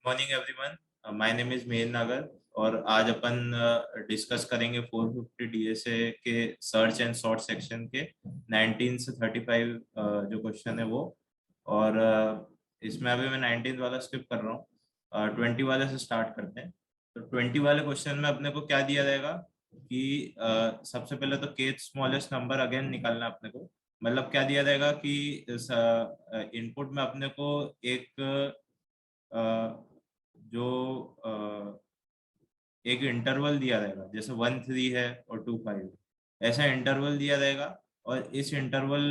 Morning everyone, my name is Mehar Nagar. और आज अपन discuss करेंगे 450 डीएसए के सर्च एंड सॉर्ट सेक्शन के 19 से 35 जो क्वेश्चन है वो। और इसमें अभी मैं 19 वाला स्किप कर रहा हूँ, 20 वाले से स्टार्ट करते हैं। तो 20 वाले क्वेश्चन में अपने को क्या दिया जाएगा कि सबसे पहले तो के स्मॉलेस्ट नंबर अगेन निकालना है अपने को। मतलब क्या दिया जाएगा कि इनपुट में अपने को एक जो एक इंटरवल दिया जाएगा, जैसे 1 3 है और 2 5, ऐसा इंटरवल दिया जाएगा। और इस इंटरवल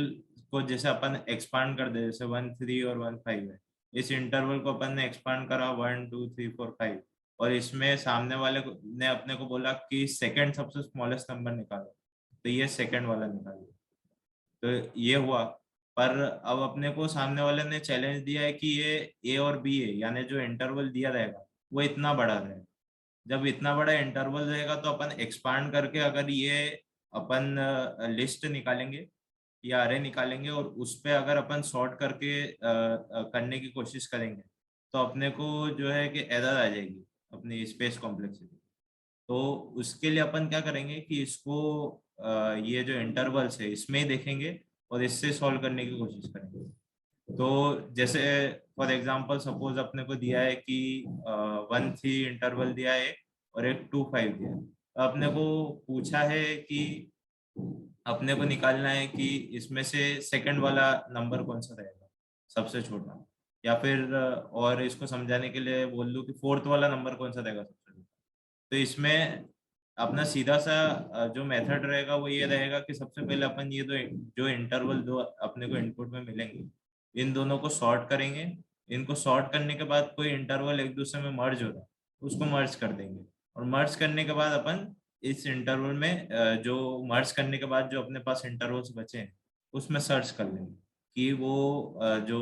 को जैसे अपन एक्सपांड कर दे, जैसे 1 3 और 1 5 है, इस इंटरवल को अपन ने एक्सपांड करा 1 2 3 4 5। और इसमें सामने वाले ने अपने को बोला कि सेकंड सबसे स्मॉलेस्ट नंबर निकालो, तो ये सेकंड वाला निकालो। तो ये हुआ। पर अब अपने को सामने वाले ने चैलेंज दिया है कि ये ए और बी है, यानी जो इंटरवल दिया रहेगा वो इतना बड़ा रहेगा। जब इतना बड़ा इंटरवल रहेगा तो अपन एक्सपांड करके अगर ये अपन लिस्ट निकालेंगे या अरे निकालेंगे और उस पे अगर अपन सॉर्ट करके करने की कोशिश करेंगे, तो अपने को जो है कि एरर आ जाएगी अपनी स्पेस कॉम्प्लेक्सिटी। तो उसके लिए अपन क्या करेंगे कि इसको ये जो इंटरवल्स है इसमें ही देखेंगे और इससे सॉल्व करने की कोशिश करेंगे। तो जैसे फॉर एग्जांपल सपोज अपने को दिया है कि 1 3 इंटरवल दिया है और एक 2 5 दिया है। तो अपने को पूछा है कि अपने को निकालना है कि इसमें से सेकंड वाला नंबर कौन सा रहेगा, सबसे छोटा। या फिर और इसको समझाने के लिए बोल दूं कि फोर्थ वाला नंबर कौन सा रहेगा सबसे छोटा। तो इसमें अपना सीधा सा जो मेथड रहेगा वो ये रहेगा कि सबसे पहले अपन ये दो जो इंटरवल दो अपने को इनपुट में मिलेंगे, इन दोनों को सॉर्ट करेंगे। इनको सॉर्ट करने के बाद कोई इंटरवल एक दूसरे में मर्ज हो रहा है उसको मर्ज कर देंगे। और मर्ज करने के बाद अपन इस इंटरवल में जो मर्ज करने के बाद जो अपने पास इंटरवल्स बचे हैं उसमें सर्च कर लेंगे कि वो जो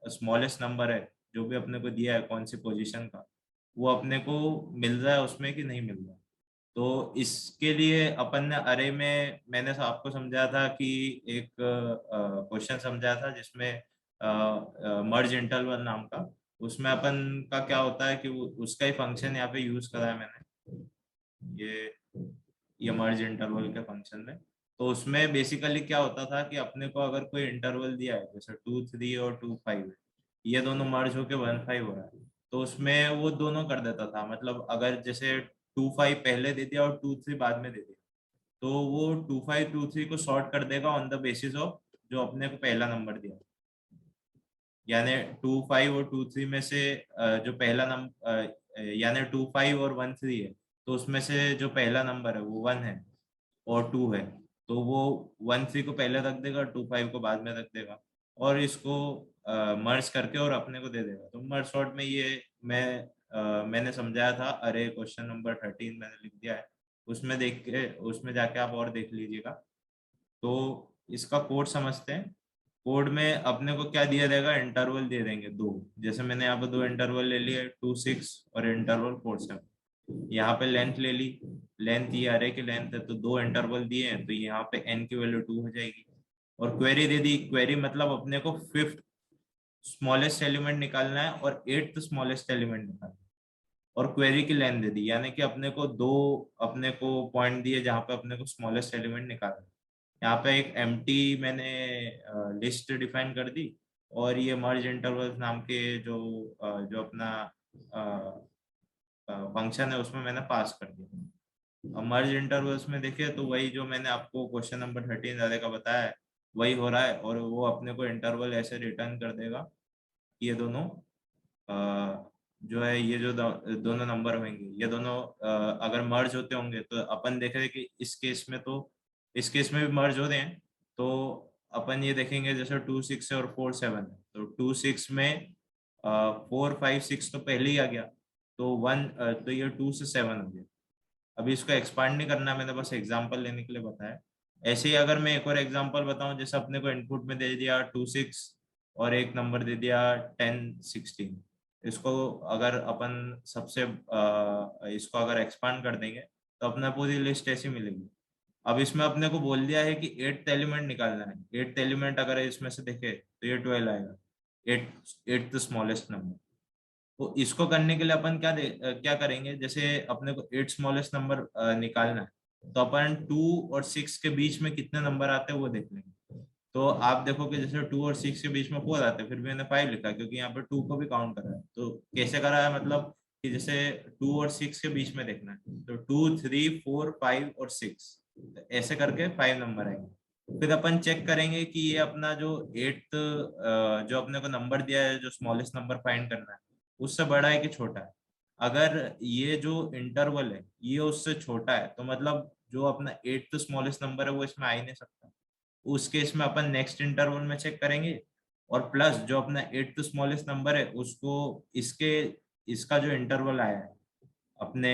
स्मॉलेस्ट नंबर है जो भी अपने को दिया है कौन सी पोजीशन का, वो अपने को मिल रहा है उसमें कि नहीं मिल रहा है। तो इसके लिए अपन ने अरे में मैंने आपको समझाया था कि एक क्वेश्चन समझाया था जिसमें मर्ज इंटरवल नाम का, उसमें अपन का क्या होता है कि उसका ही फंक्शन यहाँ पे यूज करा है मैंने, ये ये मर्ज इंटरवल के फंक्शन में। तो उसमें बेसिकली क्या होता था कि अपने को अगर कोई इंटरवल दिया है जैसे 2 3 और 2 5 है, ये दोनों मर्ज होके 1 5 हो रहा है, तो उसमें वो दोनों कर देता था। मतलब अगर जैसे 2 5 पहले दे दिया और 2 3 बाद में दे दिया, तो वो 2 5 2 3 को सॉर्ट कर देगा ऑन द बेसिस ऑफ जो अपने को पहला नंबर दिया। यानी 2 5 और 2 3 में से जो पहला नंबर, यानी 2 5 और 1 3 है, तो उसमें से जो पहला नंबर है वो 1 है और 2 है, तो वो 1 3 को पहले रख देगा, 2 5 को बाद में रख देगा और इसको मर्ज करके और अपने को दे देगा। तो मर्ज सॉर्ट में ये मैंने समझाया था। अरे क्वेश्चन नंबर 13 मैंने लिख दिया है, उसमें देख के उसमें जाके आप और देख लीजिएगा। तो इसका कोड समझते हैं। कोड में अपने को क्या दिया जाएगा, इंटरवल दे देंगे दो। जैसे मैंने यहाँ पे दो इंटरवल ले लिए, 2 6 और इंटरवल 4 7। यहाँ पे लेंथ ले ली, लेंथ ये अरे की लेंथ है, तो दो इंटरवल दिए हैं तो यहाँ पे n की वैल्यू 2 हो जाएगी। और क्वेरी दे दी, क्वेरी मतलब अपने को फिफ्थ स्मॉलेस्ट एलिमेंट निकालना है और एट्थ स्मॉलेस्ट एलिमेंट निकालना है। और क्वेरी की लेंथ दे दी, यानी कि अपने को दो अपने को पॉइंट दिए जहाँ पे अपने को स्मॉलेस्ट एलिमेंट निकालना है। यहाँ पे एक एम्प्टी मैंने लिस्ट डिफाइन कर दी और ये मर्ज इंटरवल्स नाम के जो अपना फंक्शन है उसमें मैंने पास कर दिया। अब मर्ज इंटरवल्स में देखिए तो वही जो मैंने आपको क्वेश्चन नंबर 13 वाले का बताया है वही हो रहा है। और वो अपने को इंटरवल ऐसे रिटर्न कर देगा कि ये दोनों जो है ये जो दोनों नंबर होंगे ये दोनों अगर मर्ज होते होंगे तो अपन देख रहे हैं कि इस केस में भी मर्ज हो रहे हैं। तो अपन ये देखेंगे जैसे 2 6 है और 4 7 है, तो 2 6 में 4 5 6 तो पहले ही आ गया, तो तो ये 2 से 7 हो गया। अभी इसको एक्सपांड नहीं करना, मैंने बस एग्जांपल लेने के लिए बताया। ऐसे ही अगर मैं एक और एग्जांपल बताऊं, जैसे अपने को इनपुट में दे दिया 2 6 और एक नंबर दे दिया 10 16। इसको अगर अपन इसको अगर एक्सपांड कर देंगे तो अपना पूरी लिस्ट ऐसी मिलेगी। अब इसमें अपने को बोल दिया है कि एट्थ एलिमेंट निकालना है। एट्थ एलिमेंट अगर इसमें से देखे तो ये 12 आएगा, एट्थ स्मॉलेस्ट नंबर। तो इसको करने के लिए अपन क्या करेंगे, जैसे अपने को 8 स्मॉलेस्ट नंबर निकालना है, तो अपन 2 और 6 के बीच में कितने नंबर आते हैं वो देख लेंगे। तो आप देखोगे जैसे 2 और 6 के बीच में 4 आते हैं, फिर भी मैंने 5 लिखा क्योंकि यहाँ पे 2 को भी काउंट करा है। तो कैसे करा है, मतलब कि जैसे 2 और 6 के बीच में देखना है, तो 2, 3, 4, 5 और 6, ऐसे करके 5 नंबर आएंगे। फिर अपन चेक करेंगे कि ये अपना जो 8th जो अपने को नंबर दिया है, जो स्मॉलेस्ट नंबर फाइंड करना है, उससे बड़ा है कि छोटा है। अगर ये जो इंटरवल है ये उससे छोटा है, तो मतलब जो अपना 8th स्मॉलेस्ट नंबर है वो इसमें आ ही नहीं सकता। उस केस में अपन नेक्स्ट इंटरवल में चेक करेंगे, और प्लस जो अपना 8th स्मॉलेस्ट नंबर है उसको इसके इसका जो इंटरवल आया है अपने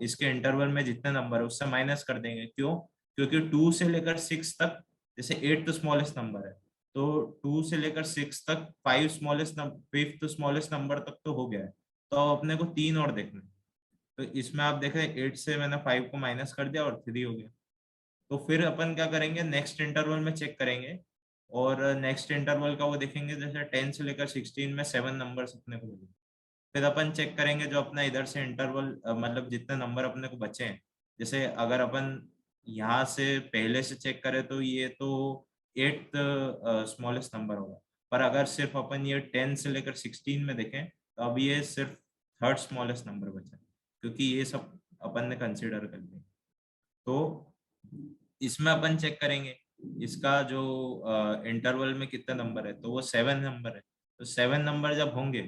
इसके इंटरवल में जितने नंबर है उससे माइनस कर देंगे। क्यों? क्योंकि 2 से लेकर 6 तक, जैसे 8th स्मॉलेस्ट नंबर है, तो 2 से लेकर 6 तक 5th स्मॉलेस्ट नंबर तक तो हो गया है। तो अब अपने को 3 और देखना है। तो इसमें आप देख रहे हैं 8 से मैंने 5 को माइनस कर दिया और 3 हो गया। तो फिर अपन क्या करेंगे, नेक्स्ट इंटरवल में चेक करेंगे, और नेक्स्ट इंटरवल का वो देखेंगे, जैसे 10 से लेकर 16 में 7 नंबर अपने को मिले। फिर अपन चेक करेंगे जो अपना इधर से इंटरवल मतलब जितने नंबर अपने को बचे हैं, जैसे अगर अपन यहाँ से पहले से चेक करें तो ये तो 8th स्मॉलेस्ट नंबर होगा। पर अगर सिर्फ अपन ये 10 से लेकर 16 में देखें तो अब ये सिर्फ 3rd स्मॉलेस्ट नंबर बचा है, क्योंकि ये सब अपन ने कंसिडर कर लिया। तो इसमें अपन चेक करेंगे इसका जो इंटरवल में कितने नंबर है, तो वो 7 नंबर है। तो 7 नंबर जब होंगे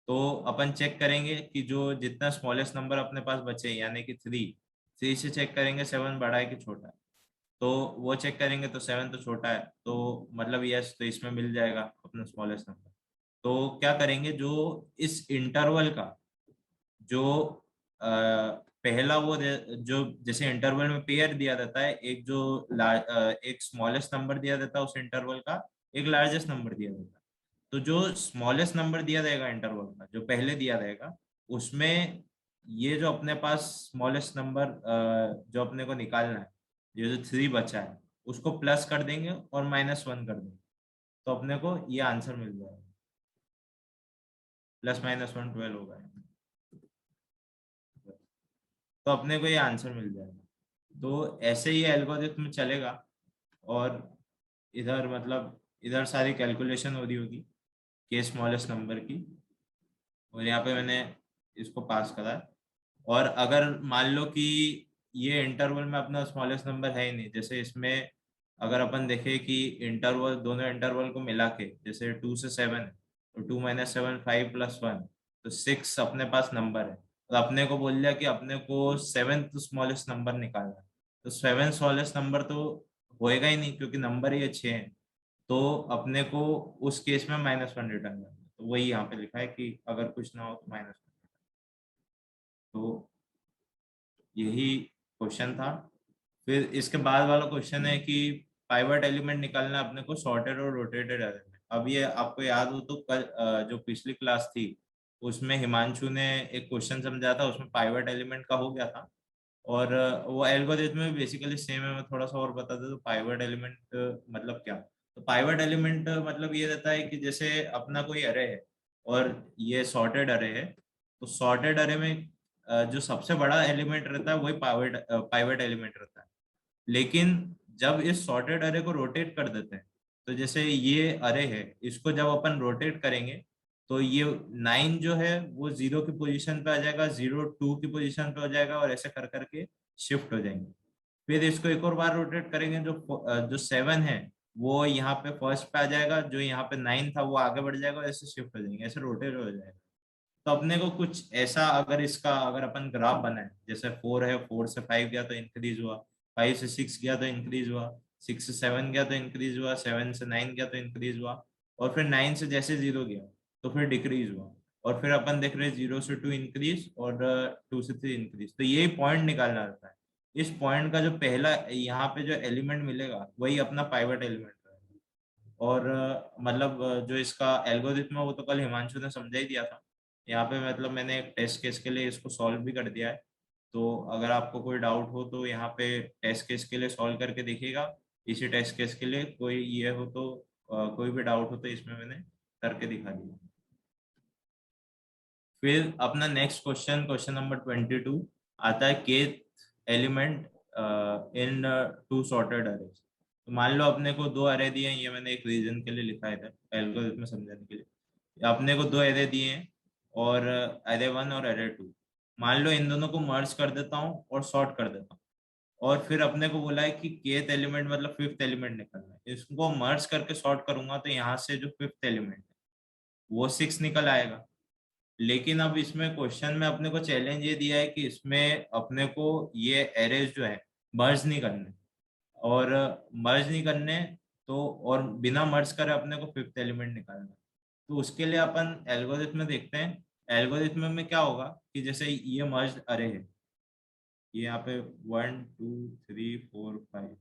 तो अपन चेक करेंगे कि जो जितना स्मॉलेस्ट नंबर अपने पास बचे यानी कि 3 से चेक करेंगे 7 बड़ा है कि छोटा है। तो वो चेक करेंगे तो 7 तो छोटा है, तो मतलब यस, तो इसमें मिल जाएगा अपना स्मॉलेस्ट नंबर। तो क्या करेंगे, जो इस इंटरवल का जो पहला जो जैसे इंटरवल में पेयर दिया जाता है, एक जो एक स्मॉलेस्ट नंबर दिया जाता है उस इंटरवल का, एक लार्जेस्ट नंबर दिया जाता है। तो जो स्मॉलेस्ट नंबर दिया जाएगा इंटरवल का, जो पहले दिया जाएगा, उसमें ये जो अपने पास स्मॉलेस्ट नंबर जो अपने को निकालना है, ये जो 3 बचा है, उसको प्लस कर देंगे और -1 कर देंगे, तो अपने को ये आंसर मिल जाएगा। +-1 12 होगा, तो अपने को ये आंसर मिल जाएगा। तो ऐसे ही एल्गोरिथम चलेगा, और इधर मतलब इधर सारी कैलकुलेशन हो रही होगी के स्मॉलेस्ट नंबर की, और यहाँ पे मैंने इसको पास करा है। और अगर मान लो कि ये इंटरवल में अपना स्मॉलेस्ट नंबर है ही नहीं, जैसे इसमें अगर अपन देखें कि इंटरवल, दोनों इंटरवल को मिला के जैसे 2 से 7 है, तो 2 - 7 5 + 1, तो 6 अपने पास नंबर है। तो अपने को बोल दिया कि अपने को 7th स्मॉलेस्ट नंबर निकालना है, तो 7 स्मॉलेस्ट नंबर तो होएगा ही नहीं क्योंकि नंबर ही अच्छे हैं। तो अपने को उस केस में -1 रिटर्न करना है। तो वही यहाँ पे लिखा है कि अगर कुछ ना हो तो -1। तो यही क्वेश्चन था। फिर इसके बाद वाला क्वेश्चन है कि पाइवट एलिमेंट निकालना है अपने को सॉर्टेड और रोटेटेड अरे में। अब ये आपको याद हो तो कल जो पिछली क्लास थी उसमें हिमांशु ने एक क्वेश्चन समझा था, उसमें पाइवट एलिमेंट का हो गया था। और वो एल्गोरिथम में बेसिकली सेम है। मैं थोड़ा सा और बता दूं तो पाइवट एलिमेंट मतलब क्या। तो पाइवट एलिमेंट मतलब ये रहता है कि जैसे अपना कोई अरे है और ये सॉर्टेड अरे है, तो सॉर्टेड अरे में जो सबसे बड़ा एलिमेंट रहता है वही पाइवट एलिमेंट रहता है। लेकिन जब इस सॉर्टेड अरे को रोटेट कर देते हैं, तो जैसे ये अरे है, इसको जब अपन रोटेट करेंगे तो ये 9 जो है वो 0 की पोजीशन पे आ जाएगा, 0 2 की पोजीशन पे हो जाएगा, और ऐसे कर करके शिफ्ट हो जाएंगे। फिर इसको एक और बार रोटेट करेंगे, जो 7 है वो यहाँ पे फर्स्ट पे आ जाएगा, जो यहाँ पे 9 था वो आगे बढ़ जाएगा, और ऐसे शिफ्ट हो जाएंगे, ऐसे रोटेट हो जाएगा। तो अपने को कुछ ऐसा, अगर इसका अगर अपन ग्राफ बनाए, जैसे 4 है, 4 से 5 गया तो इंक्रीज हुआ, 5 से 6 गया तो इंक्रीज हुआ, 6 से 7 गया तो इंक्रीज हुआ, 7 से 9 गया तो इंक्रीज हुआ, और फिर 9 से जैसे 0 गया तो फिर डिक्रीज हुआ। और फिर अपन देख रहे हैं 0 से 2 इंक्रीज और 2 से 3 इंक्रीज। तो यही पॉइंट निकालना रहता है। इस पॉइंट का जो पहला यहाँ पे जो एलिमेंट मिलेगा वही अपना पाइवट एलिमेंट रहेगा। और मतलब जो इसका एल्गोरिथम है वो तो कल हिमांशु ने समझा ही दिया था। यहाँ पे मतलब मैंने एक टेस्ट केस के लिए इसको सॉल्व भी कर दिया है। तो अगर आपको कोई डाउट हो तो यहाँ पे टेस्ट केस के लिए सॉल्व करके देखिएगा। इसी टेस्ट केस के लिए कोई ये हो तो कोई भी डाउट हो तो इसमें मैंने करके दिखा दिया। फिर अपना नेक्स्ट क्वेश्चन नंबर 22 आता है, kth element in two sorted arrays. तो मान लो अपने को दो अरे दिए हैं, ये मैंने एक रीजन के लिए लिखा है इधर एल्गोरिथम में समझाने के लिए। अपने को दो अरे दिए हैं और अरे 1 और अरे 2। मान लो इन दोनों को मर्ज कर देता हूँ और सॉर्ट कर देता हूँ, और फिर अपने को बोला है कि केथ एलिमेंट मतलब फिफ्थ एलिमेंट निकलना है। इसको मर्ज करके सॉर्ट करूंगा तो यहाँ से जो फिफ्थ एलिमेंट है वो 6 निकल आएगा। लेकिन अब इसमें क्वेश्चन में अपने को चैलेंज ये दिया है कि इसमें अपने को ये एरेज जो है मर्ज नहीं करने, और मर्ज नहीं करने तो, और बिना मर्ज करे अपने को फिफ्थ एलिमेंट निकालना है। तो उसके लिए अपन एल्गोरिथम में देखते हैं। एल्गोरिथम में क्या होगा कि जैसे ये मर्ज अरे है, ये यहाँ पे 1 2 3 4 5,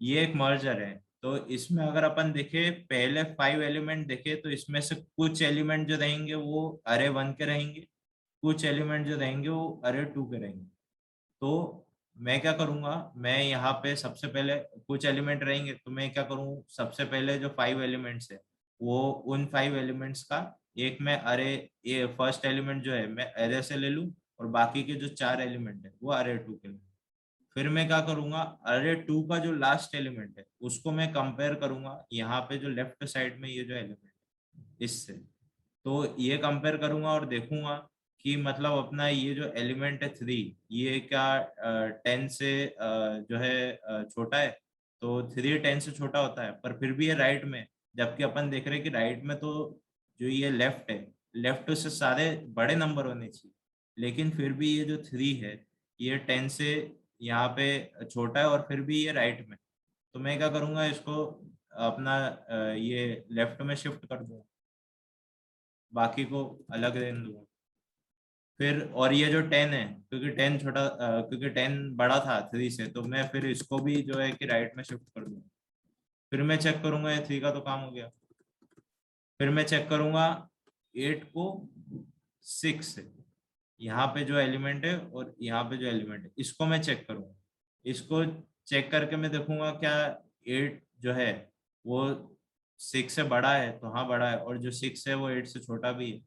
ये एक मर्जर है। तो इसमें अगर अपन देखे पहले 5 एलिमेंट देखे तो इसमें से कुछ एलिमेंट जो रहेंगे वो अरे 1 के रहेंगे, कुछ एलिमेंट जो रहेंगे वो अरे 2 के रहेंगे। तो मैं क्या करूंगा, मैं यहाँ पे सबसे पहले कुछ एलिमेंट रहेंगे तो मैं क्या करूँ, सबसे पहले जो 5 एलिमेंट्स है वो उन 5 एलिमेंट्स का एक मैं अरे, ये फर्स्ट एलिमेंट जो है मैं अरे से ले लूँ, और बाकी के जो 4 एलिमेंट है वो अरे 2 के ले लूँ। फिर मैं क्या करूंगा, अरे 2 का जो लास्ट एलिमेंट है उसको मैं कंपेयर करूंगा यहाँ पे जो लेफ्ट साइड में ये जो एलिमेंट है इससे। तो ये कंपेयर करूंगा और देखूंगा कि मतलब अपना ये जो एलिमेंट है 3, ये क्या 10 से जो है छोटा है। तो 3 10 से छोटा होता है पर फिर भी ये राइट में, जबकि अपन देख रहे हैं कि राइट में तो जो ये लेफ्ट है, लेफ्ट से सारे बड़े नंबर होने चाहिए, लेकिन फिर भी ये जो 3 है ये 10 से यहाँ पे छोटा है, और फिर भी ये राइट में। तो मैं क्या करूंगा, इसको अपना ये लेफ्ट में शिफ्ट कर दूंगा, बाकी को अलग रहने दूंगा। फिर और ये जो 10 है, क्योंकि 10 छोटा क्योंकि 10 बड़ा था 3 से, तो मैं फिर इसको भी जो है कि राइट में शिफ्ट कर दूंगा। फिर मैं चेक करूंगा ये 3 का तो काम हो गया। फिर मैं चेक करूंगा 8 को 6 से, यहाँ पे जो एलिमेंट है और यहाँ पे जो एलिमेंट है इसको मैं चेक करूंगा। इसको चेक करके मैं देखूंगा क्या 8 जो है वो 6 से बड़ा है, तो हाँ बड़ा है, और जो 6 है वो 8 से छोटा भी है।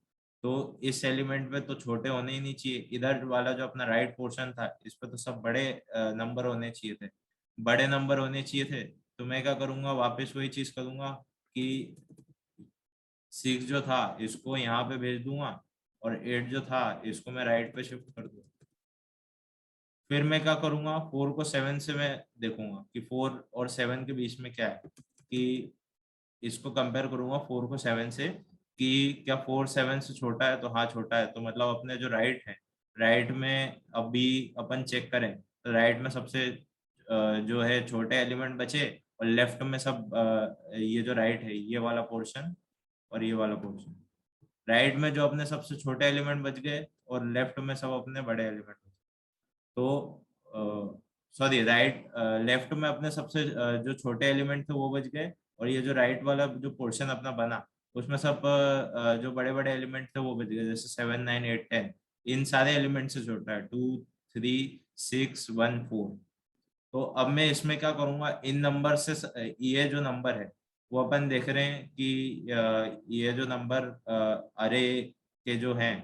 तो इस एलिमेंट पे तो छोटे होने ही नहीं चाहिए, इधर वाला जो अपना राइट पोर्शन था इस पे तो सब बड़े नंबर होने चाहिए थे, बड़े नंबर होने चाहिए थे। तो मैं क्या करूंगा, वापस वही चीज करूंगा कि 6 जो था इसको यहाँ पे भेज दूंगा, और 8 जो था इसको मैं राइट पे शिफ्ट कर दूंगा। फिर मैं क्या करूंगा, 4 को 7 से मैं देखूंगा कि 4 और 7 के बीच में क्या है, कि इसको कंपेयर करूंगा 4 को 7 से कि क्या 4 7 से छोटा है, तो हाँ छोटा है। तो मतलब अपने जो राइट है, राइट में अभी अपन चेक करें तो राइट में सबसे जो है छोटे एलिमेंट बचे, और लेफ्ट में सब ये जो राइट है ये वाला पोर्शन और ये वाला पोर्शन, राइट में जो अपने सबसे छोटे एलिमेंट बच गए और लेफ्ट में सब अपने बड़े एलिमेंट बच गए। तो सॉरी, राइट लेफ्ट में अपने सबसे जो छोटे एलिमेंट थे वो बच गए, और ये जो राइट वाला जो पोर्शन अपना बना उसमें सब जो बड़े बड़े एलिमेंट थे वो बच गए, जैसे 7 9 8 10, इन सारे एलिमेंट से छोटा है 2 3 6 1 4। तो अब मैं इसमें क्या करूंगा, इन नंबर से ये जो नंबर है वो अपन देख रहे हैं कि ये जो नंबर अरे के जो हैं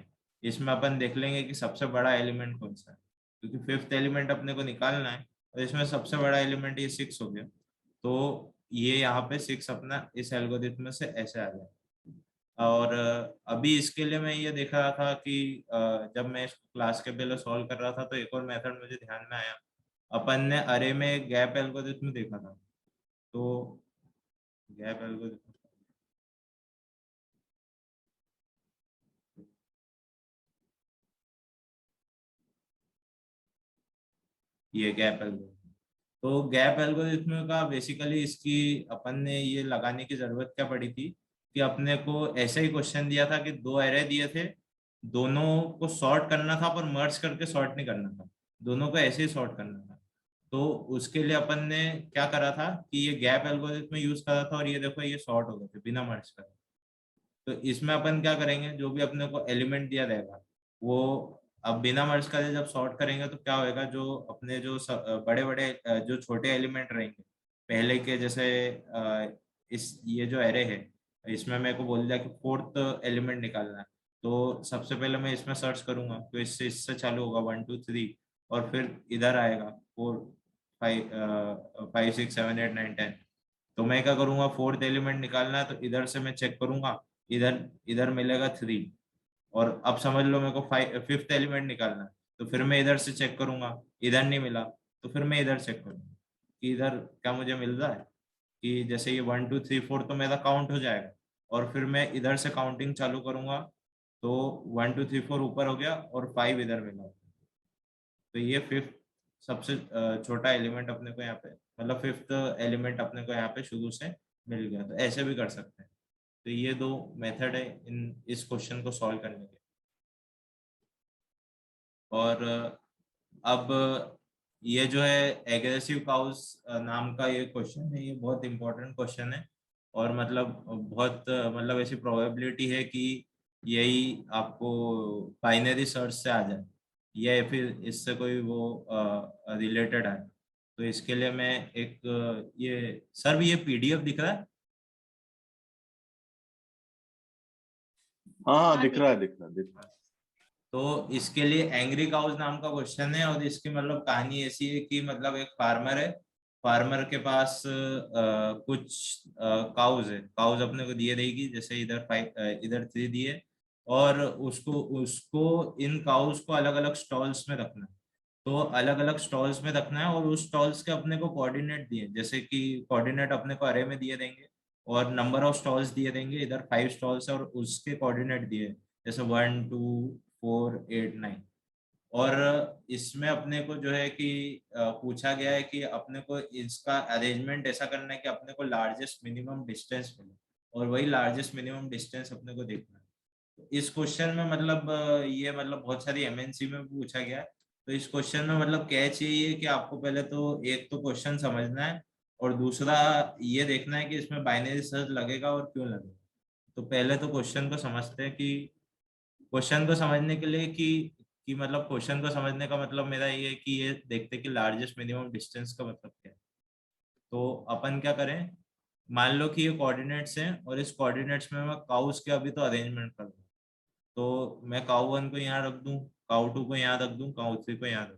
इसमें अपन देख लेंगे कि सबसे बड़ा एलिमेंट कौन सा है, क्योंकि फिफ्थ एलिमेंट अपने को निकालना है, और इसमें सबसे बड़ा एलिमेंट ये 6 हो गया। तो ये यहाँ पे 6 अपना इस एल्गोरिथम में से ऐसे आ गया। और अभी इसके लिए मैं ये देख रहा था कि जब मैं इस क्लास के पहले सॉल्व कर रहा था तो एक और मेथड मुझे ध्यान में आया। अपन ने अरे में गैप एल्गोरिथम देखा था। तो गैप एल्गोरिथम, ये गैप एल्गोरिथम। तो गैप एल्गोरिथम का बेसिकली इसकी अपन ने ये लगाने की जरूरत क्या पड़ी थी कि अपने को ऐसा ही क्वेश्चन दिया था कि दो एरे दिए थे, दोनों को सॉर्ट करना था पर मर्ज करके सॉर्ट नहीं करना था, दोनों को ऐसे ही सॉर्ट करना था। तो उसके लिए अपन ने क्या करा था कि ये गैप एल्गोरिथम यूज करा था, और ये देखो ये सॉर्ट हो गए थे बिना मर्ज करे। तो इसमें अपन क्या करेंगे, जो भी अपने को एलिमेंट दिया रहेगा वो अब बिना मर्ज करे जब सॉर्ट करेंगे तो क्या होएगा, जो अपने जो बड़े बड़े जो छोटे एलिमेंट रहेंगे पहले के, जैसे ये जो एरे है इसमें मेरे को बोल दिया कि फोर्थ एलिमेंट निकालना है, तो सबसे पहले मैं इसमें सर्च करूंगा, तो इससे चालू होगा 1 2 3, और फिर इधर आएगा 4 5 5 6 7 8 9 10। तो मैं क्या करूंगा, फोर्थ एलिमेंट निकालना है तो इधर से मैं चेक करूंगा, इधर इधर मिलेगा 3, और अब समझ लो मेरे को फिफ्थ एलिमेंट निकालना है, तो फिर मैं इधर से चेक करूंगा, इधर नहीं मिला तो फिर मैं इधर चेक करूंगा कि इधर क्या मुझे मिल रहा है, कि जैसे ये 1 2 3 4 तो मेरा काउंट हो जाएगा, और फिर मैं इधर से काउंटिंग चालू करूंगा, तो 1 2 3 4 ऊपर हो गया और 5 इधर मिला। तो ये फिफ्थ सबसे छोटा एलिमेंट अपने को यहाँ पे, मतलब फिफ्थ एलिमेंट अपने को यहाँ पे शुरू से मिल गया। तो ऐसे भी कर सकते हैं। तो ये दो मेथड है इस क्वेश्चन को सॉल्व करने के। और अब ये जो है एग्रेसिव काउस नाम का ये क्वेश्चन है, ये बहुत इंपॉर्टेंट क्वेश्चन है, और मतलब बहुत मतलब ऐसी प्रोबेबिलिटी है कि यही आपको बाइनरी सर्च से आ जाए, या फिर इससे कोई वो रिलेटेड है। तो इसके लिए मैं एक ये सर भी ये पीडीएफ दिख रहा है। हाँ हाँ, दिख रहा है, दिख रहा है, दिख रहा है। तो इसके लिए एंग्री काउज नाम का क्वेश्चन है, और इसकी मतलब कहानी ऐसी है कि मतलब एक फार्मर है, फार्मर के पास कुछ काउज है, काउज अपने को दिए रहेगी, जैसे इधर 5 इधर 3 दिए, और उसको उसको इन काउज को अलग अलग स्टॉल्स में रखना है। तो अलग अलग स्टॉल्स में रखना है, और उस स्टॉल्स के अपने को कोऑर्डिनेट दिए, जैसे कि कोऑर्डिनेट अपने को अरे में दिए देंगे, और नंबर ऑफ स्टॉल्स दिए देंगे, इधर 5 स्टॉल्स है और उसके कोऑर्डिनेट दिए, जैसे 1 2 4 8 9। और इसमें अपने को जो है कि पूछा गया है कि अपने को इसका अरेंजमेंट ऐसा करना है कि अपने को लार्जेस्ट मिनिमम डिस्टेंस मिले, और वही लार्जेस्ट मिनिमम डिस्टेंस अपने को देखना है। तो इस क्वेश्चन में मतलब ये मतलब बहुत सारी एमएनसी में पूछा गया है। तो इस क्वेश्चन में मतलब क्या चाहिए कि आपको पहले तो एक तो क्वेश्चन समझना है, और दूसरा ये देखना है कि इसमें बाइनरी सर्च लगेगा और क्यों लगेगा। तो पहले तो क्वेश्चन को समझते हैं कि क्वेश्चन को समझने के लिए कि मतलब क्वेश्चन को समझने का मतलब मेरा ये है कि ये देखते कि लार्जेस्ट मिनिमम डिस्टेंस का मतलब क्या है। तो अपन क्या करें, मान लो कि ये कोऑर्डिनेट्स हैं, और इस कोऑर्डिनेट्स में मैं काउस के अभी तो अरेंजमेंट कर दूं। तो मैं काउ 1 को यहाँ रख दूं, काउ 2 को यहाँ रख दूं, काउ 3 को यहाँ रख दूं।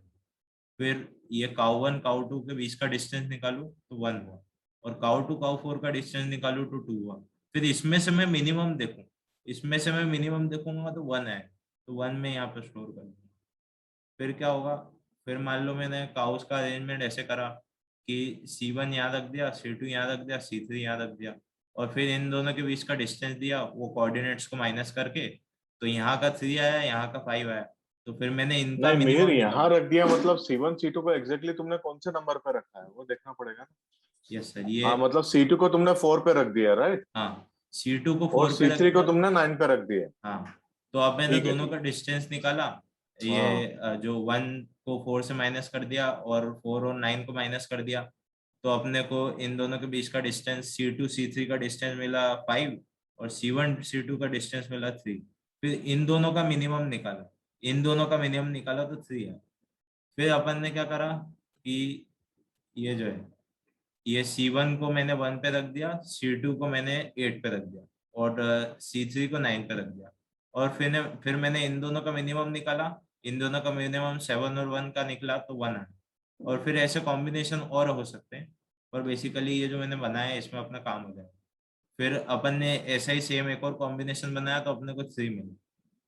फिर ये काउ 1 काउ 2 के बीच का डिस्टेंस निकालूं तो 1 हुआ, और काउ 2 काउ 4 का डिस्टेंस निकालूं तो 2 हुआ। फिर इसमें से मैं मिनिमम देखूं, इसमें से मैं मिनिमम देखूंगा तो 1 आएगा, तो 1 में यहाँ पे स्टोर कर दूंगा। फिर क्या होगा, फिर मान लो मैंने काउस का अरेंजमेंट ऐसे करा कि C1 यहाँ रख दिया, C2 यहाँ रख दिया, C3 यहाँ रख दिया, और फिर इन दोनों के बीच का डिस्टेंस दिया वो कोऑर्डिनेट्स को माइनस करके, तो यहाँ का 3 आया, यहाँ का 5 आया। तो फिर मैंने इनका नहीं मिहिर, मिनिमम यहाँ निकाला। रख दिया मतलब C1 C2 को एग्जैक्टली तुमने कौन से नंबर पे रखा है वो देखना पड़ेगा ना। यस सर, ये हाँ मतलब C2 को तुमने 4 पे रख दिया, राइट। हाँ, C2 को और 4 पे रख C3 को दिया। तुमने 9 पे रख दिया। हाँ, तो अब मैंने ठीक है, दोनों ठीक का डिस्टेंस निकाला। है। ये हाँ जो 1 को 4 से माइनस कर दिया, और 4 और 9 को माइनस कर दिया, तो अपने को इन दोनों के बीच का डिस्टेंस C2 C3 का डिस्टेंस मिला 5, और C1 C2 का डिस्टेंस मिला 3। फिर इन दोनों का मिनिमम निकाला, इन दोनों का मिनिमम निकाला तो 3 है। फिर अपन ने क्या करा कि ये जो है, ये C1 को मैंने 1 पे रख दिया, C2 को मैंने 8 पे रख दिया, और C3 को 9 पे रख दिया। और फिर मैंने इन दोनों का मिनिमम निकाला, इन दोनों का मिनिमम 7 और 1 का निकला तो 1 है। और फिर ऐसे कॉम्बिनेशन और हो सकते हैं, पर बेसिकली ये जो मैंने बनाया है इसमें अपना काम हो जाएगा। फिर अपन ने ऐसा ही सेम एक और कॉम्बिनेशन बनाया तो अपने को 3 मिला।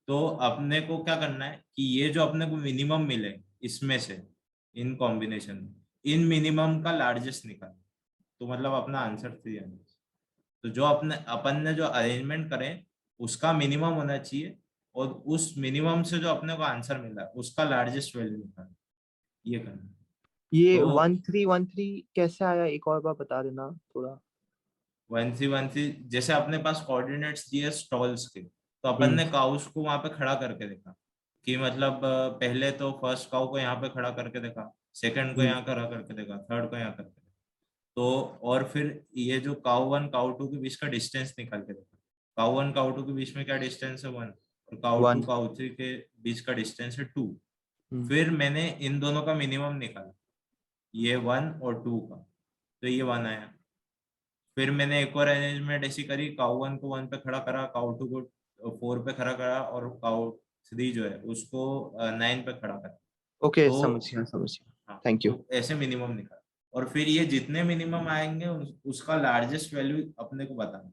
तो अपने को क्या करना है कि ये जो अपने को मिनिमम मिले इसमें से, इन कॉम्बिनेशन में, इन मिनिमम का लार्जेस्ट निकालना। तो मतलब अपना आंसर 3 आना। तो जो अपने अपन ने जो अरेंजमेंट करें उसका मिनिमम होना चाहिए, और उस मिनिमम से जो अपने को आंसर मिला है उसका लार्जेस्ट वैल्यू निकालना, ये करना। ये तो 1313 कैसे आया, एक और बार बता देना थोड़ा। 1313 जैसे अपने पास कोऑर्डिनेट्स दिए स्टॉल्स के, तो अपन हम्म। ने काउस को वहां पे खड़ा करके देखा कि मतलब पहले तो फर्स्ट काउ को यहाँ पे खड़ा करके देखा, सेकंड को हम्म। यहाँ खड़ा करके देखा, थर्ड को यहाँ करके देखा। तो और फिर ये जो काउ 1 काउ 2 के बीच का डिस्टेंस निकाल के देखा। काउ 1 काउ 2 के बीच में क्या डिस्टेंस है 1, और काउ 2 1। काउ 3 के बीच का डिस्टेंस है 2। हम्म। फिर मैंने इन दोनों का मिनिमम निकाला, ये 1 और 2 का, तो ये 1 आया। फिर मैंने एक और अरेंजमेंट ऐसी करी, काउ 1 को 1 पे खड़ा करा, काउ 2 को 4 पे खड़ा करा, और काउ 3 जो है उसको 9 पे खड़ा करा। ओके, तो समझ गया। हाँ, थैंक यू। तो ऐसे मिनिमम निकाला, और फिर ये जितने मिनिमम आएंगे उसका लार्जेस्ट वैल्यू अपने को बताना।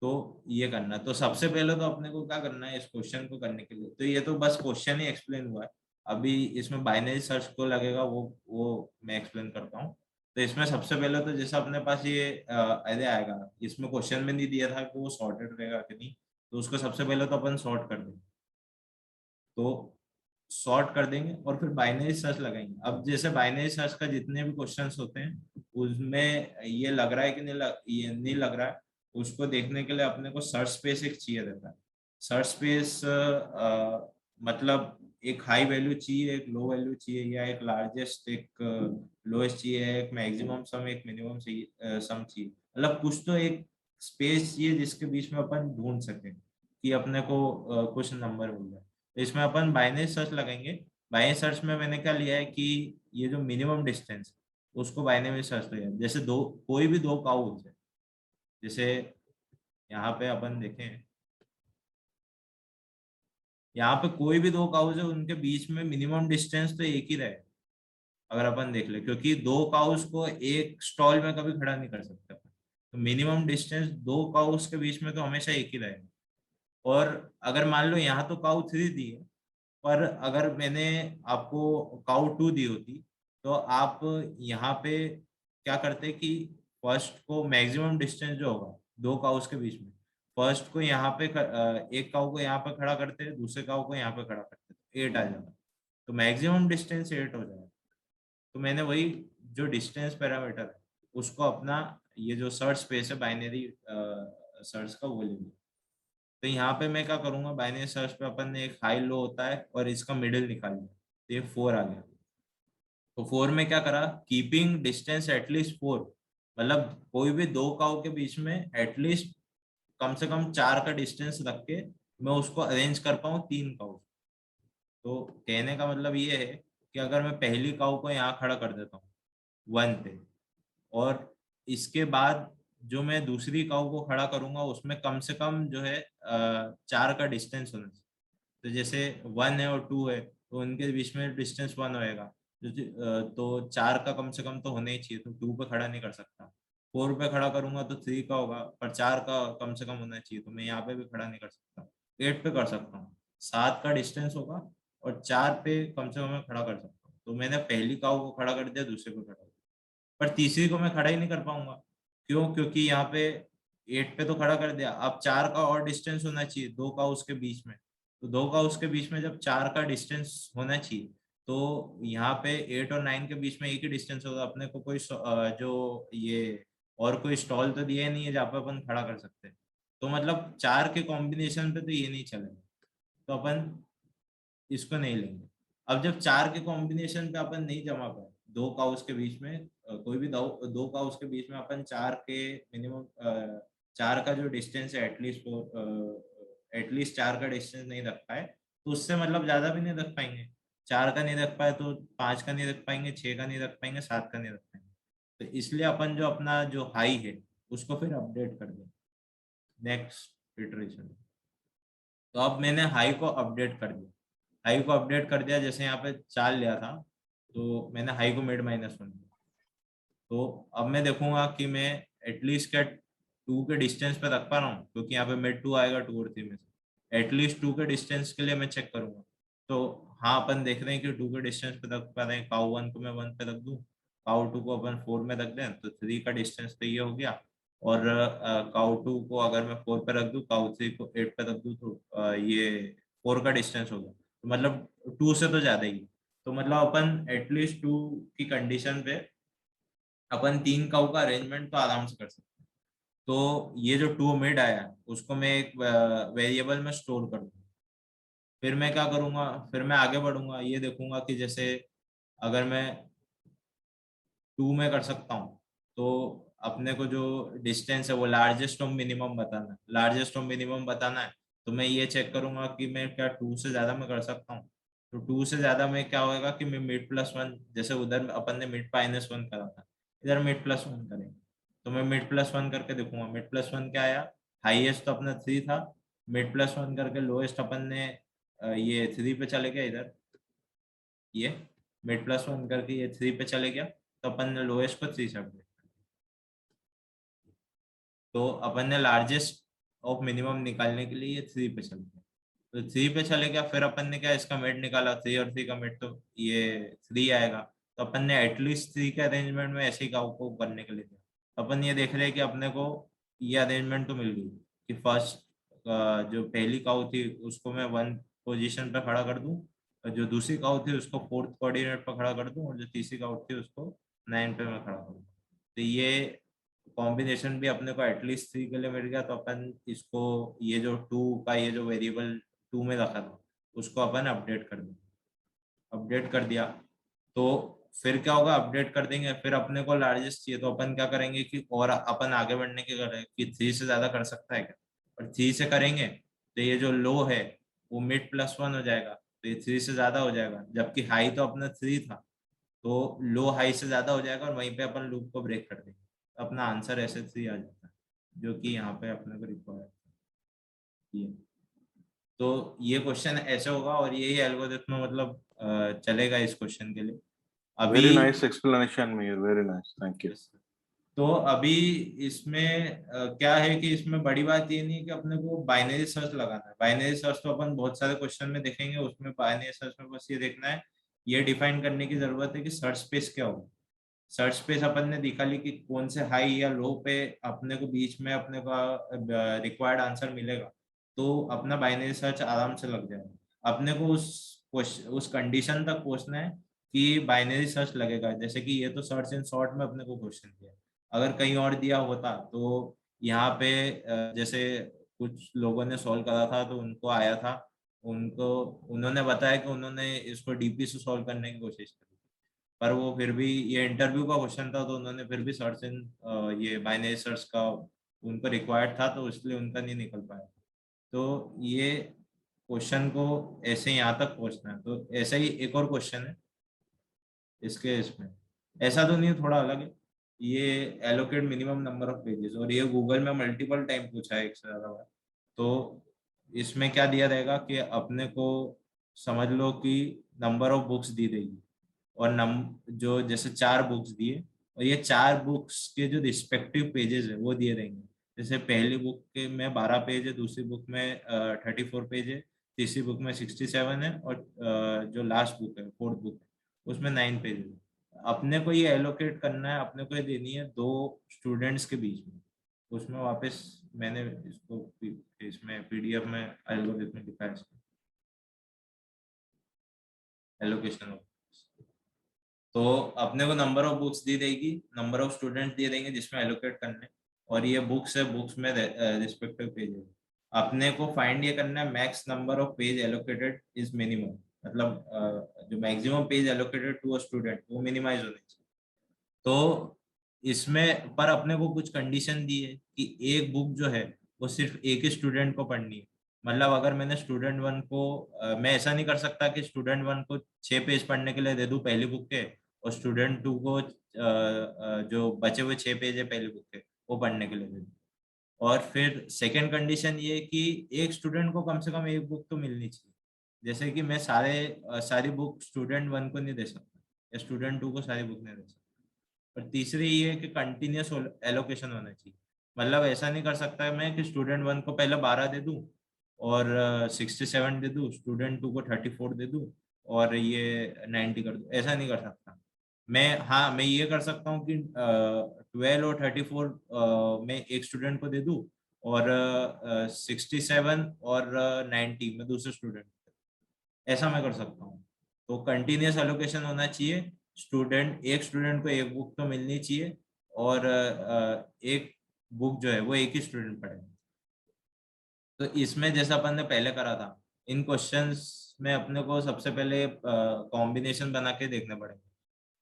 तो ये करना, तो सबसे पहले तो अपने को क्या करना है इस क्वेश्चन को करने के लिए, तो ये तो बस क्वेश्चन ही एक्सप्लेन हुआ है। अभी इसमें बाइनरी सर्च को लगेगा, वो मैं एक्सप्लेन करता हूँ। तो इसमें सबसे पहले तो जैसे अपने पास ये अरे आएगा, इसमें क्वेश्चन में नहीं दिया था कि वो सॉर्टेड रहेगा कि नहीं, तो उसको सबसे पहले तो अपन सॉर्ट कर देंगे। तो सॉर्ट कर देंगे और फिर बाइनरी सर्च लगाएंगे। अब जैसे बाइनरी सर्च का जितने भी क्वेश्चंस होते हैं उसमें ये लग रहा है कि नहीं ये नहीं लग रहा है, उसको देखने के लिए अपने को सर्च स्पेस एक चाहिए रहता है। सर्च स्पेस मतलब एक हाई वैल्यू चाहिए, एक लो वैल्यू चाहिए, या एक लार्जेस्ट एक लोएस्ट चाहिए, एक मैक्सिमम सम एक मिनिमम चाहिए, सम चाहिए, मतलब कुछ तो एक स्पेस चाहिए जिसके बीच में अपन ढूंढ सकें कि अपने को कुछ नंबर मिल जाए। तो इसमें अपन बाइनरी सर्च लगाएंगे। बाइनरी सर्च में मैंने क्या लिया है कि ये जो मिनिमम डिस्टेंस उसको बाइनरी सर्च लिया है। जैसे दो, कोई भी दो काउज है, जैसे यहाँ पे अपन देखें, यहाँ पे कोई भी दो काउज है, उनके बीच में मिनिमम डिस्टेंस तो एक ही रहे, अगर अपन देख ले, क्योंकि दो काउस को एक स्टॉल में कभी खड़ा नहीं कर सकते अपन। तो मिनिमम डिस्टेंस दो काउस के बीच में तो हमेशा एक ही रहेगा। और अगर मान लो यहाँ तो काउ 3 दी है, पर अगर मैंने आपको काउ 2 दी होती, तो आप यहाँ पे क्या करते कि फर्स्ट को मैक्सिमम डिस्टेंस जो होगा दो काउस के बीच में, फर्स्ट को यहाँ पे एक काउ को यहाँ पे खड़ा करते, दूसरे काउ को यहाँ पे खड़ा करते, तो 8 आ जाता। तो मैक्सिमम डिस्टेंस 8 हो जाएगा। तो मैंने वही जो डिस्टेंस पैरामीटर है उसको अपना ये जो सर्च स्पेस है बाइनरी सर्च का वो ले लिया। तो यहाँ पे मैं क्या करूंगा, बाइनरी सर्च पे अपन ने एक हाई लो होता है और इसका मिडिल निकाल लिया, तो ये 4 आ गया। तो 4 में क्या करा, कीपिंग डिस्टेंस एटलीस्ट 4, मतलब कोई भी दो काउ के बीच में एटलीस्ट कम से कम 4 का डिस्टेंस रख के मैं उसको अरेंज कर पाऊँ 3 काउ। तो कहने का मतलब ये है कि अगर मैं पहली काउ को यहाँ खड़ा कर देता हूँ 1 पे, और इसके बाद जो मैं दूसरी काउ को खड़ा करूंगा उसमें कम से कम जो है 4 का डिस्टेंस होना चाहिए। तो जैसे 1 है और 2 है, तो उनके बीच में डिस्टेंस 1 होएगा, तो 4 का कम से कम तो होना ही चाहिए, तो 2 पे खड़ा नहीं कर सकता। 4 पे खड़ा करूंगा तो 3 का होगा, पर 4 का कम से कम होना चाहिए, तो मैं यहाँ पे भी खड़ा नहीं कर सकता। 8 पे कर सकता हूँ, 7 का डिस्टेंस होगा, और 4 पे कम से कम मैं खड़ा कर सकता हूँ। तो मैंने पहली काउ को खड़ा कर दिया, दूसरे को खड़ा कर दिया, पर तीसरी को मैं खड़ा ही नहीं कर पाऊंगा। क्यों? क्योंकि यहाँ पे 8 पे तो खड़ा कर दिया, अब 4 का और डिस्टेंस होना चाहिए दो का उसके बीच में। तो दो का उसके बीच में जब 4 का डिस्टेंस होना चाहिए, तो यहाँ पे 8 और 9 के बीच में एक ही डिस्टेंस होगा। अपने को कोई जो ये और कोई स्टॉल तो दिया ही नहीं है जहाँ पे अपन खड़ा कर सकते हैं। तो मतलब 4 के कॉम्बिनेशन पे तो ये नहीं चलेगा, तो अपन इसको नहीं लेंगे। अब जब 4 के कॉम्बिनेशन पे अपन नहीं जमा पाए, दो काउस के बीच में कोई भी दो काउस के बीच में अपन 4 के मिनिमम 4 का जो डिस्टेंस है एटलीस्ट 4 का डिस्टेंस नहीं रख पाए, तो उससे मतलब ज्यादा भी नहीं रख पाएंगे। 4 का नहीं रख पाए तो 5 का नहीं रख पाएंगे, 6 का नहीं रख पाएंगे, 7 का नहीं रख पाएंगे। तो इसलिए अपन जो अपना जो हाई है उसको फिर अपडेट कर दें नेक्स्ट इटरेशन। तो अब मैंने हाई को अपडेट कर दिया। हाई को अपडेट कर दिया, जैसे यहाँ पे 4 लिया था, तो मैंने हाई को मिड -1 दिया। तो अब मैं देखूंगा कि मैं एटलीस्ट क्या 2 के डिस्टेंस पे रख पा रहा हूँ, क्योंकि यहाँ पे मिड 2 आएगा 2 और 3 में से, एटलीस्ट 2 के डिस्टेंस के लिए मैं चेक करूंगा। तो हाँ, अपन देख रहे हैं कि 2 के डिस्टेंस पे रख पा रहे हैं। काउ 1 को मैं 1 पे रख दूं, काउ 2 को अपन 4 में रख दें, तो 3 का डिस्टेंस तो ये हो गया। और काउ 2 को अगर मैं 4 पे रख दूं, काउ 3 को 8 पे रख दूं, तो ये 4 का डिस्टेंस हो गया, तो मतलब 2 से तो ज्यादा ही है। तो मतलब अपन एटलीस्ट 2 की कंडीशन पे अपन 3 काउ का अरेंजमेंट तो आराम से कर सकते हैं। तो ये जो 2 मिड आया उसको मैं एक वेरिएबल में स्टोर कर दूंगा। फिर मैं क्या करूंगा, फिर मैं आगे बढ़ूंगा, ये देखूंगा कि जैसे अगर मैं 2 में कर सकता हूँ, तो अपने को जो डिस्टेंस है वो लार्जेस्ट और मिनिमम बताना है। लार्जेस्ट और मिनिमम बताना है, तो मैं ये चेक करूंगा कि मैं क्या 2 से ज्यादा में कर सकता हूँ। तो 2 से ज्यादा में क्या होएगा कि मैं मिड +1, जैसे उधर अपन ने मिड -1 करा था, इधर मिड +1 करेंगे। तो मैं मिड प्लस वन करके देखूंगा। मिड प्लस वन क्या आया, हाईएस्ट तो अपना 3 था, मिड प्लस वन करके लोएस्ट अपन ने ये 3 पे चले गया इधर, ये मिड प्लस वन करके ये 3 पे चले गया, तो अपन ने लोएस्ट को 3 से अपडेट। तो अपन ने लार्जेस्ट ऑफ मिनिमम निकालने के लिए ये 3 पे चल गया, तो 3 पे चले गया। फिर अपन ने क्या इसका मिड निकाला, 3 और 3 का मिड तो ये 3 आएगा। तो अपन ने एटलीस्ट 3 के अरेंजमेंट में ऐसे ही काउ को करने के लिए दिया। अपन ये देख रहे हैं कि अपने को ये अरेंजमेंट तो मिल गई कि फर्स्ट जो पहली काउ थी उसको मैं 1 पोजीशन पे खड़ा कर दूं, और जो दूसरी काउ थी उसको 4th कोऑर्डिनेट पे खड़ा कर दूं, और जो तीसरी काउ थी उसको 9 पे मैं खड़ा कर दूं। तो ये कॉम्बिनेशन भी अपने को एटलीस्ट 3 के लिए मिल गया। तो अपन इसको ये जो 2 का ये जो वेरिएबल 2 में रखा था उसको अपन अपडेट कर दें, अपडेट कर दिया। तो फिर क्या होगा, अपडेट कर देंगे, फिर अपने को लार्जेस्ट चाहिए तो अपन क्या करेंगे कि और अपन आगे बढ़ने के करें कि 3 से ज्यादा कर सकता है क्या, और 3 से करेंगे तो ये जो लो है वो मिड प्लस वन हो जाएगा, तो ये 3 से ज्यादा हो जाएगा, जबकि हाई तो अपना 3 था, तो लो हाई से ज्यादा हो जाएगा और वहीं पे अपन लूप को ब्रेक कर देंगे। तो अपना आंसर ऐसे 3 आ जाता है, जो कि यहाँ पे अपने को रिक्वायर्ड है। तो ये क्वेश्चन ऐसे होगा और यही एल्गोरिथम मतलब चलेगा इस क्वेश्चन के लिए। अभी Very nice explanation, Mihir. Very nice. Thank you. तो अभी इसमें क्या है कि इसमें बड़ी बात ये नहीं है कि अपने को बाइनरी सर्च लगाना है। बाइनरी सर्च तो अपन बहुत सारे क्वेश्चन में देखेंगे, उसमें बाइनरी सर्च में बस ये देखना है, ये डिफाइन करने की जरूरत है कि सर्च स्पेस क्या होगा। सर्च स्पेस अपन ने निकाली कि कौन से हाई या लो पे अपने को बीच में अपने का रिक्वायर्ड आंसर मिलेगा, तो अपना बाइनरी सर्च आराम से लग जाएगा। अपने को उस कंडीशन तक पहुंचना है कि बाइनरी सर्च लगेगा। जैसे कि ये तो सर्च इन शॉर्ट में अपने को क्वेश्चन दिया, अगर कहीं और दिया होता तो यहाँ पे जैसे कुछ लोगों ने सॉल्व करा था तो उनको आया था, उनको उन्होंने बताया कि उन्होंने इसको डीपी से सॉल्व करने की कोशिश करी, पर वो फिर भी ये इंटरव्यू का क्वेश्चन था तो उन्होंने फिर भी सर्च इन ये बाइनरी सर्च का उनको रिक्वायर्ड था, तो इसलिए उनका नहीं निकल पाया। तो ये क्वेश्चन को ऐसे यहाँ तक पहुंचना है। तो ऐसा ही एक और क्वेश्चन है इसके, इसमें ऐसा तो नहीं है, थोड़ा अलग है। ये allocate minimum number of pages, और ये गूगल में मल्टीपल टाइम पूछा है, एक से ज्यादा बार। तो इसमें क्या दिया रहेगा कि अपने को समझ लो कि नंबर ऑफ बुक्स दी रहेगी, और जो जैसे 4 बुक्स दिए, और ये 4 बुक्स के जो रिस्पेक्टिव पेजेस है वो दिए रहेंगे। जैसे पहली बुक के में 12 पेज है, दूसरी बुक में 34 पेज है, तीसरी बुक में 67 है, और जो लास्ट बुक है 4th बुक है उसमें 9 पेज है। अपने को ये एलोकेट करना है, अपने को ये देनी है 2 स्टूडेंट्स के बीच में। उसमें वापस मैंने इसको इसमें पीडीएफ में एल्गोरिथम लिखा है, इसमें एलोकेशन। तो अपने को नंबर ऑफ बुक्स दी देगी, नंबर ऑफ स्टूडेंट दिए देंगे जिसमें एलोकेट करने, और ये बुक्स है, बुक्स में रिस्पेक्टिव पेज है। अपने को फाइंड ये करना है max number of page allocated is minimum, मतलब जो maximum page allocated to a student वो मिनिमाइज होने चाहिए। तो इसमें पर अपने को कुछ कंडीशन दी है कि एक बुक जो है वो सिर्फ एक ही स्टूडेंट को पढ़नी है। मतलब अगर मैंने स्टूडेंट वन को मैं ऐसा नहीं कर सकता कि स्टूडेंट वन को 6 पेज पढ़ने के लिए दे दूं पहली बुक के, और स्टूडेंट टू को जो बचे हुए 6 पेज है पहली बुक के वो पढ़ने के लिए दे दूं। और फिर सेकंड कंडीशन ये कि एक स्टूडेंट को कम से कम एक बुक तो मिलनी चाहिए। जैसे कि मैं सारी बुक स्टूडेंट वन को नहीं दे सकता, या स्टूडेंट टू को सारी बुक नहीं दे सकता। और तीसरी ये है कि कंटिन्यूस एलोकेशन होना चाहिए। मतलब ऐसा नहीं कर सकता मैं कि स्टूडेंट वन को पहले 12 दे दूं और 67 दे दूं, स्टूडेंट टू को 34 दे दूं और ये 90 कर दूं, ऐसा नहीं कर सकता मैं। हाँ, मैं ये कर सकता हूँ कि 12 और 34 मैं एक स्टूडेंट को दे दूं, और 67 और 90 मैं दूसरे स्टूडेंट, ऐसा मैं कर सकता हूँ। तो कंटिन्यूस एलोकेशन होना चाहिए, एक स्टूडेंट को एक बुक तो मिलनी चाहिए, और एक बुक जो है वो एक ही स्टूडेंट पढ़े। तो इसमें जैसा अपन ने पहले करा था, इन क्वेश्चंस में अपने को सबसे पहले कॉम्बिनेशन बना के देखने पड़ेंगे,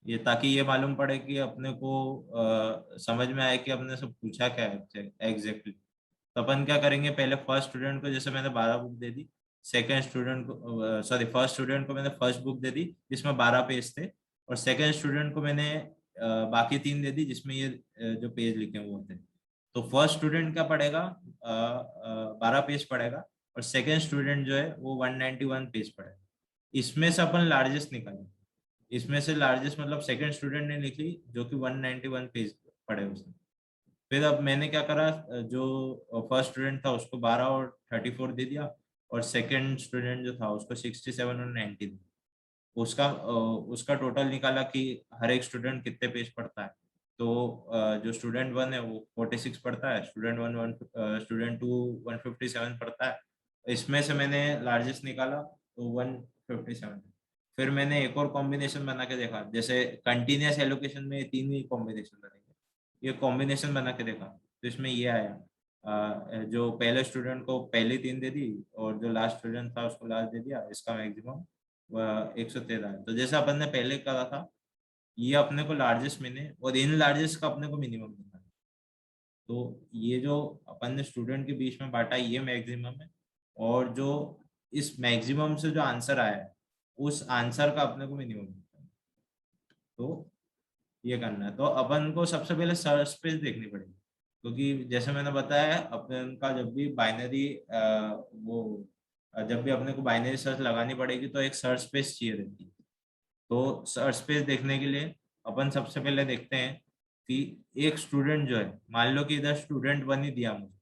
ये ताकि ये मालूम पड़े कि अपने को समझ में आए कि अपने सब पूछा क्या है एग्जैक्टली। तो अपन क्या करेंगे, पहले फर्स्ट स्टूडेंट को जैसे मैंने 12 बुक दे दी, सेकंड स्टूडेंट को फर्स्ट स्टूडेंट को मैंने फर्स्ट बुक दे दी जिसमें 12 पेज थे, और सेकंड स्टूडेंट को मैंने बाकी 3 दे दी जिसमें ये जो पेज लिखे हुए थे। तो फर्स्ट स्टूडेंट क्या पड़ेगा, 12 पेज पड़ेगा, और सेकेंड स्टूडेंट जो है वो 191 पेज पड़ेगा। इसमें से अपन लार्जेस्ट निकालें, इसमें से लार्जेस्ट मतलब सेकेंड स्टूडेंट ने लिखी जो कि 191 पेज पड़े उसने। फिर अब मैंने क्या करा, जो फर्स्ट स्टूडेंट था उसको 12 और 34 दे दिया, और सेकेंड स्टूडेंट जो था उसको 67 और 90 दी। उसका टोटल निकाला कि हर एक स्टूडेंट कितने पेज पढ़ता है। तो जो स्टूडेंट 1 है वो 46 पढ़ता है, स्टूडेंट 2 157 पढ़ता है। इसमें से मैंने लार्जेस्ट निकाला तो 157। फिर मैंने एक और कॉम्बिनेशन बना के देखा, जैसे कंटिन्यूस एलोकेशन में 3 ही कॉम्बिनेशन बनेंगे, ये कॉम्बिनेशन बना के देखा तो इसमें ये आया, जो पहले स्टूडेंट को पहले 3 दे दी और जो लास्ट स्टूडेंट था उसको लास्ट दे दिया, इसका मैक्सिमम 113 है। तो जैसे अपन ने पहले कहा था, ये अपने को लार्जेस्ट मिले और इन लार्जेस्ट का अपने को मिनिमम मिला। तो ये जो अपन ने स्टूडेंट के बीच में बांटा ये मैक्सिमम है, और जो इस मैक्सिमम से जो आंसर आया है उस आंसर का अपने को मिनिमम मिलता है। तो ये करना है, तो अपन को सबसे पहले सर्च स्पेस देखनी पड़ेगी, क्योंकि जैसे मैंने बताया अपन का जब भी बाइनरी वो जब भी अपने को बाइनरी सर्च लगानी पड़ेगी तो एक सर्च स्पेस चाहिए रहती है। तो सर्च स्पेस देखने के लिए अपन सबसे पहले देखते हैं कि एक स्टूडेंट जो है, मान लो कि इधर स्टूडेंट 1 ही दिया मुझे,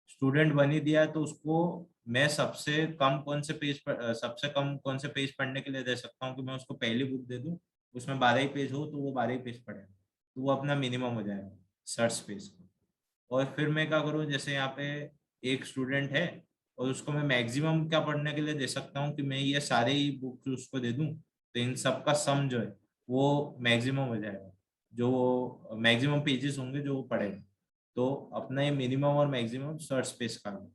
स्टूडेंट 1 ही दिया है, तो उसको मैं सबसे कम कौन से पेज पढ़ने के लिए दे सकता हूँ कि मैं उसको पहली बुक दे दूँ, उसमें 12 ही पेज हो तो वो 12 ही पेज पढ़ेगा, तो वो अपना मिनिमम हो जाएगा सर्च स्पेस का। और फिर मैं क्या करूँ, जैसे यहाँ पे एक स्टूडेंट है और उसको मैं मैक्सिमम क्या पढ़ने के लिए दे सकता हूँ कि मैं ये सारे ही बुक्स उसको दे दूँ, तो इन सब का सम जो है वो मैक्सिमम हो जाएगा, जो मैक्सिमम पेजेस होंगे जो वो पढ़ेगा। तो अपना ये मिनिमम और मैक्सिमम सर्च स्पेस का है।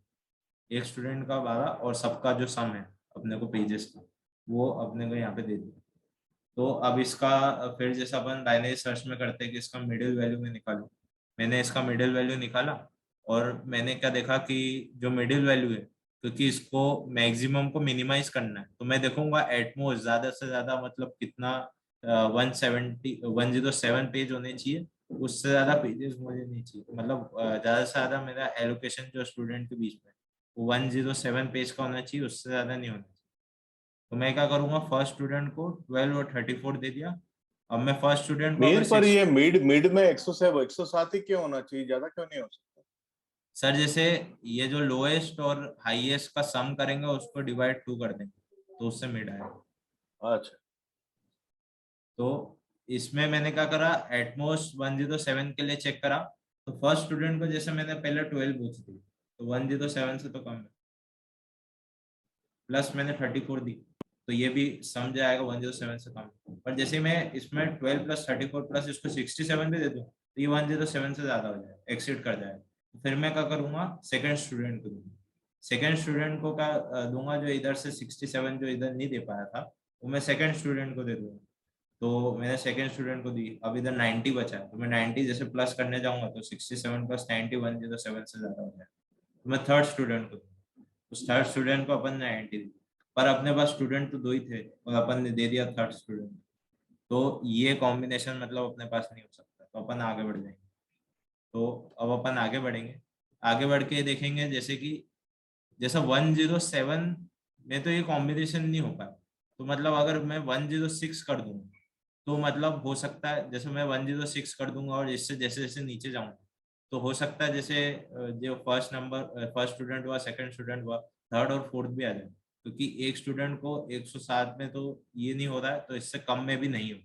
एक स्टूडेंट का 12 और सबका जो सम है अपने को पेजेस का, वो अपने को यहाँ पे दे दिया। तो अब इसका फिर जैसा अपन बाइनरी सर्च में करते हैं कि इसका मिडिल वैल्यू में निकालूं, मैंने इसका मिडिल वैल्यू निकाला और मैंने क्या देखा कि जो मिडिल वैल्यू है, क्योंकि इसको मैक्सिमम को मिनिमाइज करना है तो मैं देखूंगा एटमोस्ट ज्यादा से ज्यादा मतलब कितना 107 पेज होने चाहिए, उससे ज्यादा पेजेस मुझे नहीं चाहिए, मतलब ज्यादा से ज्यादा मेरा एलोकेशन जो स्टूडेंट के बीच में वो 107 पेज का होना चाहिए, उससे ज्यादा नहीं होना चाहिए। तो मैं क्या करूंगा, फर्स्ट स्टूडेंट को 12 और 34 दे दिया। अब मैं फर्स्ट स्टूडेंट को अगर मीर पर ये मिड मिड में 107 ही क्यों होना चाहिए, ज्यादा क्यों नहीं हो सकता? सर जैसे ये जो लोएस्ट और हाईएस्ट का सम करेंगे उसको डिवाइड 2 कर देंगे तो उससे मिड आएगा। अच्छा, तो इसमें मैंने क्या करा, एटमोस्ट 107 के लिए चेक करा, तो फर्स्ट स्टूडेंट को जैसे मैंने पहले 12 पूछ दी तो 107 से तो कम है, प्लस मैंने 34 दी तो ये भी समझ आएगा 107 से कम। पर जैसे मैं इसमें 12 प्लस 34 प्लस इसको 67 भी दे दूँ तो ये 107 से ज्यादा हो जाएगा, एक्सीड कर जाएगा। तो फिर मैं क्या करूंगा, सेकंड स्टूडेंट को दूंगा। सेकंड स्टूडेंट को क्या दूंगा, जो इधर से 67 जो इधर नहीं दे पाया था वो मैं सेकंड स्टूडेंट को दे दूंगा। तो मैंने सेकंड स्टूडेंट को दी, अब इधर 90 बचा है तो मैं 90 जैसे प्लस करने जाऊंगा तो 67 प्लस 90 107 से ज्यादा हो जाएगा, तो मैं थर्ड स्टूडेंट को दूंगा। उस थर्ड स्टूडेंट को अपन ने 90 दी, पर अपने पास स्टूडेंट तो 2 ही थे और अपन ने दे दिया थर्ड स्टूडेंट, तो ये कॉम्बिनेशन मतलब अपने पास नहीं हो सकता, तो अपन आगे बढ़ जाएंगे। तो अब अपन आगे बढ़ेंगे, आगे बढ़ के देखेंगे जैसे कि जैसा 107 में तो ये कॉम्बिनेशन नहीं हो पाया, तो मतलब अगर मैं 106 कर दूँ तो मतलब हो सकता है, जैसे मैं 106 कर दूंगा और इससे जैसे जैसे नीचे जाऊंगा तो हो सकता है जैसे जो फर्स्ट स्टूडेंट हुआ, सेकंड स्टूडेंट हुआ, थर्ड और फोर्थ भी आ जाए, क्योंकि एक स्टूडेंट को 107 में तो ये नहीं हो रहा है तो इससे कम में भी नहीं हो।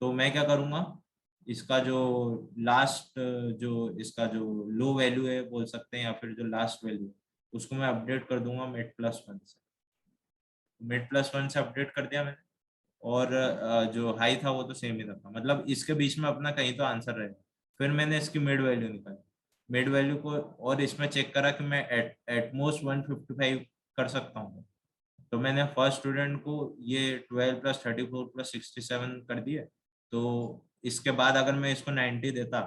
तो मैं क्या करूंगा, इसका जो लास्ट जो इसका जो लो वैल्यू है बोल सकते हैं या फिर जो लास्ट वैल्यू उसको मैं अपडेट कर दूंगा मिड+1 से। मिड+1 से अपडेट कर दिया मैंने, और जो हाई था वो तो सेम ही रखा, मतलब इसके बीच में अपना कहीं तो आंसर रहेगा। फिर मैंने इसकी मिड वैल्यू निकाली, मिड वैल्यू को और इसमें चेक करा कि मैं एटमोस्ट 155 कर सकता हूँ। तो मैंने फर्स्ट स्टूडेंट को ये 12 प्लस 34 प्लस 67 कर दिए, तो इसके बाद अगर मैं इसको 90 देता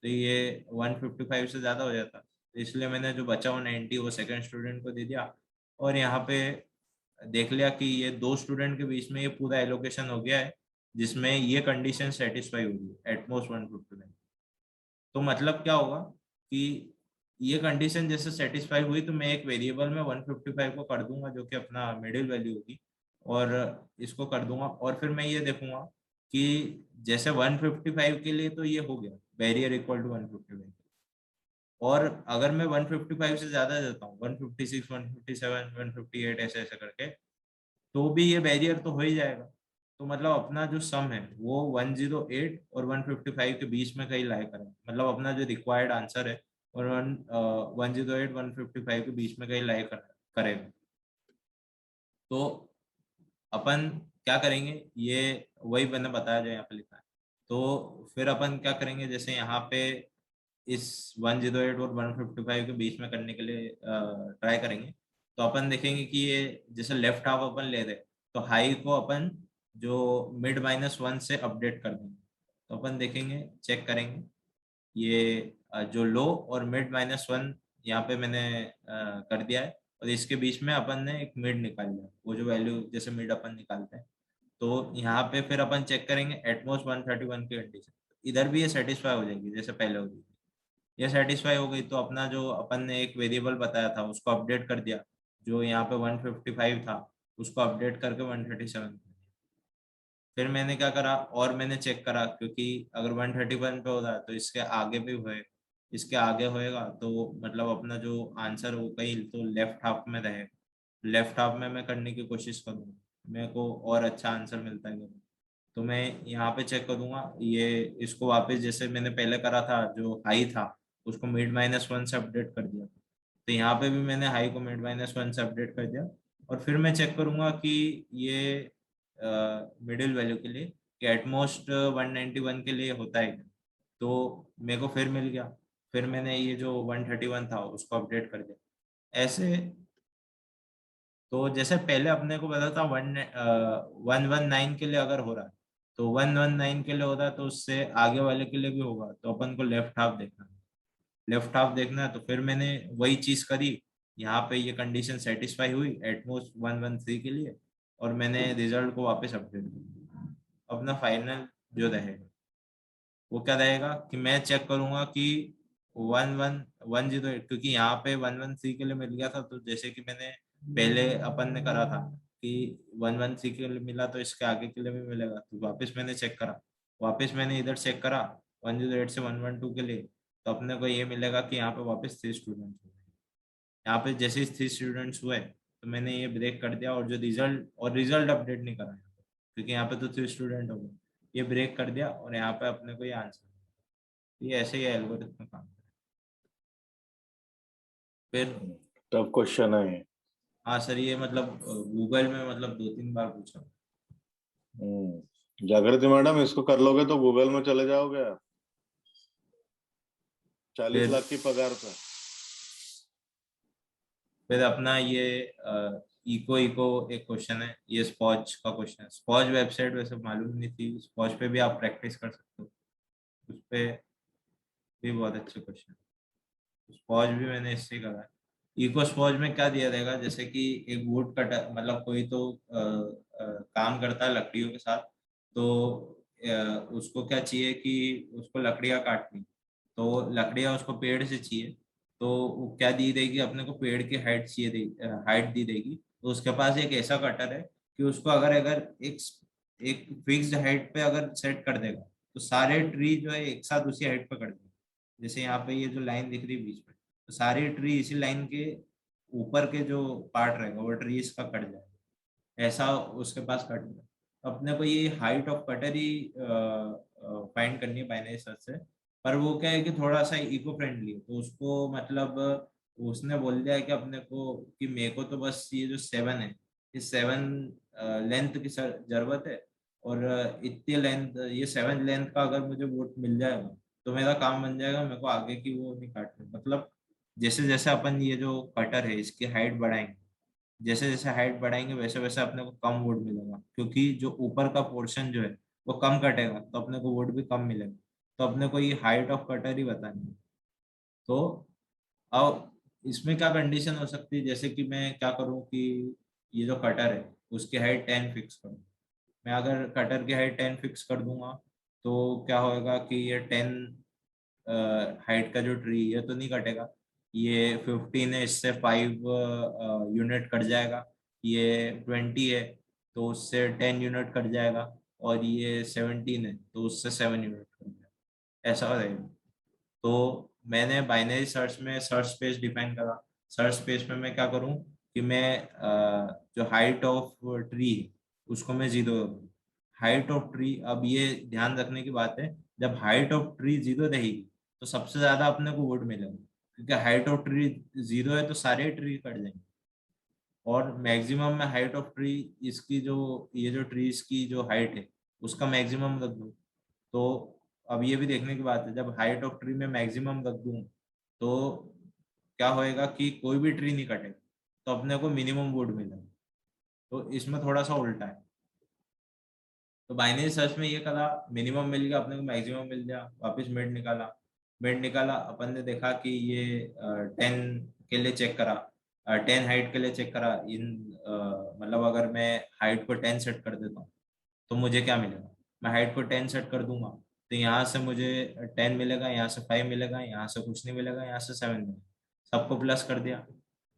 तो ये 155 से ज़्यादा हो जाता, तो इसलिए मैंने जो बचा वो 90 वो सेकंड स्टूडेंट को दे दिया। और यहाँ पे देख लिया कि ये 2 स्टूडेंट के बीच में ये पूरा एलोकेशन हो गया है, जिसमें ये कंडीशन सेटिस्फाई होगी एटमोस्ट 155। तो मतलब क्या होगा कि ये कंडीशन जैसे सेटिस्फाई हुई तो मैं एक वेरिएबल में 155 को कर दूंगा जो कि अपना मिडिल वैल्यू होगी, और इसको कर दूंगा, और फिर मैं ये देखूंगा कि जैसे 155 के लिए तो ये हो गया बैरियर इक्वल टू 155, और अगर मैं 155 से ज्यादा देता हूँ 156 157 158 ऐसे ऐसे करके, तो भी ये बैरियर तो हो ही जाएगा। तो मतलब अपना जो सम है वो 108 और 155 के बीच में कहीं लाई करें, मतलब अपना जो रिक्वायर्ड आंसर है और 108 155 के बीच में कहीं लाई करेगा। तो अपन क्या करेंगे, ये वही मैंने बताया जो यहाँ पे लिखा है। तो फिर अपन क्या करेंगे, जैसे यहाँ पे इस 108 और 155 के बीच में करने के लिए ट्राई करेंगे। तो अपन देखेंगे कि ये जैसे लेफ्ट हाफ अपन ले रहे, तो हाई को अपन जो मिड -1 से अपडेट कर देंगे। तो अपन देखेंगे, चेक करेंगे ये जो लो और मिड -1 यहाँ पे मैंने कर दिया है, और इसके बीच में अपन ने एक मिड निकाल लिया, वो जो वैल्यू जैसे मिड अपन निकालते हैं। तो यहाँ पे फिर अपन चेक करेंगे एटमोस्ट 131 की कंडीशन, इधर भी ये सेटिस्फाई हो जाएगी जैसे पहले होगी। ये सेटिस्फाई हो गई तो अपना जो अपन ने एक वेरिएबल बताया था उसको अपडेट कर दिया, जो यहाँ पे 155 था उसको अपडेट करके 137 कर दिया। फिर मैंने क्या करा, और मैंने चेक करा, क्योंकि अगर 131 पे होता है तो इसके आगे भी होए, इसके आगे होएगा तो मतलब अपना जो आंसर हो कहीं तो लेफ्ट हाफ में रहे। लेफ्ट हाफ में मैं करने की कोशिश करूँगा, मेरे को और अच्छा आंसर मिलता है। तो मैं यहाँ पे चेक करूंगा ये, इसको वापस जैसे मैंने पहले करा था जो हाई था उसको मिड -1 से अपडेट कर दिया। तो यहाँ पे भी मैंने हाई को मिड -1 से अपडेट कर दिया, और फिर मैं चेक करूंगा कि ये मिडिल वैल्यू के लिए कि एटमोस्ट 191 के लिए होता है क्या। तो मेरे को फिर मिल गया, फिर मैंने ये जो 131 था उसको अपडेट कर दिया ऐसे। तो जैसे पहले अपने को पता था 119 के लिए अगर हो रहा है तो 119 के लिए होता है, तो उससे आगे वाले के लिए भी होगा, तो अपन को लेफ्ट हाफ देखना है। लेफ्ट हाफ देखना है तो फिर मैंने वही चीज करी, यहाँ पे ये कंडीशन सेटिस्फाई हुई एटमोस्ट 113 के लिए, और मैंने रिजल्ट को वापस अपडेट कर दिया। अपना फाइनल जो रहेगा वो क्या रहेगा कि मैं चेक करूंगा कि 11108, क्योंकि यहाँ पे 113 के लिए मिल गया था, तो जैसे कि मैंने पहले अपन ने करा था कि 113 के लिए मिला तो इसके आगे के लिए भी मिलेगा, तो वापस मैंने चेक करा, वापस मैंने इधर चेक करा 108 से 112 के लिए, तो अपने को ये मिलेगा कि यहाँ पे वापस 3 स्टूडेंट्स हुए। यहाँ पे जैसे 3 स्टूडेंट्स हुए तो मैंने ये ब्रेक कर दिया, और जो रिजल्ट अपडेट नहीं करा यहाँ पे, क्योंकि यहाँ पे तो 3 स्टूडेंट हो गए, ये ब्रेक कर दिया और यहाँ पे अपने को ये आंसर, ये ऐसे ही एल्गोरिथम काम करता है। फिर टफ क्वेश्चन है ये। हाँ सर, ये मतलब गूगल में मतलब 2-3 बार पूछा। जागृति मैडम, इसको कर लोगे तो गूगल में चले जाओगे आप 40 फिर लाख की पगार पे। फिर अपना ये इको इको एक क्वेश्चन है, ये स्पॉज का क्वेश्चन है। स्पॉज वेबसाइट वैसे मालूम नहीं थी, स्पॉज पे भी आप प्रैक्टिस कर सकते हो, उस पे भी बहुत अच्छे क्वेश्चन है। स्पॉज भी मैंने इससे ही करा है। इको स्पॉज में क्या दिया रहेगा, जैसे कि एक वुड कटर, मतलब कोई तो काम करता है लकड़ियों के साथ, तो उसको क्या चाहिए कि उसको लकड़ियाँ काटनी, तो लकड़ियाँ उसको पेड़ से चाहिए, तो वो क्या दी देगी अपने को, पेड़ की हाइट चाहिए, हाइट दी देगी। तो उसके पास एक ऐसा कटर है कि उसको अगर अगर एक एक फिक्स्ड हाइट पे अगर सेट कर देगा तो सारे ट्री जो है एक साथ उसी हाइट पे कर देगा। जैसे यहाँ पे ये जो लाइन दिख रही है बीच में, तो सारी ट्री इसी लाइन के ऊपर के जो पार्ट रहेगा वो ट्री इसका कट जाएगा, ऐसा उसके पास कट गया। अपने को ये हाइट ऑफ कटर ही फाइंड करनी है बाइनरी सर्च से। पर वो क्या है कि थोड़ा सा इको फ्रेंडली है, तो उसको मतलब उसने बोल दिया है कि अपने को कि मेरे को तो बस ये जो 7 है, इस 7 लेंथ की जरूरत है, और इतनी लेंथ, ये 7 लेंथ का अगर मुझे वोट मिल जाएगा तो मेरा काम बन जाएगा, मेरे को आगे की वो नहीं काटनी। मतलब जैसे जैसे अपन ये जो कटर है इसकी हाइट बढ़ाएंगे, जैसे जैसे हाइट बढ़ाएंगे वैसे वैसे अपने को कम वोट मिलेगा, क्योंकि जो ऊपर का पोर्शन जो है वो कम कटेगा तो अपने को वोट भी कम मिलेगा। तो अपने को ये हाइट ऑफ कटर ही बतानी है। तो अब इसमें क्या कंडीशन हो सकती है, जैसे कि मैं क्या करूं कि ये जो कटर है उसकी हाइट 10 फिक्स करूं, मैं अगर कटर की हाइट 10 फिक्स कर दूंगा तो क्या होगा कि ये 10 हाइट का जो ट्री है तो नहीं कटेगा, ये 15 है इससे 5 यूनिट कट जाएगा, ये 20 है तो उससे 10 यूनिट कट जाएगा, और ये 17 है तो उससे 7 यूनिट कट जाएगा, ऐसा रहेगा। तो मैंने बाइनरी सर्च में सर्च स्पेस डिफाइन करा। सर्च स्पेस में मैं क्या करूं कि मैं जो हाइट ऑफ ट्री है उसको मैं 0 करूं। हाइट ऑफ ट्री, अब ये ध्यान रखने की बात है, जब हाइट ऑफ ट्री 0 रहेगी तो सबसे ज्यादा अपने को वुड मिलेगा, क्योंकि हाइट ऑफ ट्री 0 है तो सारे ट्री कट जाएंगे। और मैक्सिमम में हाइट ऑफ ट्री, इसकी जो ये जो ट्रीज की जो हाइट है उसका मैक्सिमम रख दूं। तो अब ये भी देखने की बात है, जब हाइट ऑफ ट्री में मैक्सिमम रख दूं तो क्या होएगा कि कोई भी ट्री नहीं कटेगा, तो अपने को मिनिमम वुड मिलेगा। तो इसमें थोड़ा सा उल्टा है। तो बाइनरी सर्च में ये करा, मिनिमम मिल गया अपने को, मैक्सिमम मिल गया, वापस मिड निकाला। मिड निकाला, अपन ने देखा कि ये 10 के लिए चेक करा, 10 हाइट के लिए चेक करा। इन मतलब अगर मैं हाइट को 10 सेट कर देता हूँ तो मुझे क्या मिलेगा, मैं हाइट को 10 सेट कर दूंगा तो यहाँ से मुझे 10 मिलेगा, यहाँ से 5 मिलेगा, यहाँ से कुछ नहीं मिलेगा, यहाँ से 7 मिलेगा। सबको प्लस कर दिया,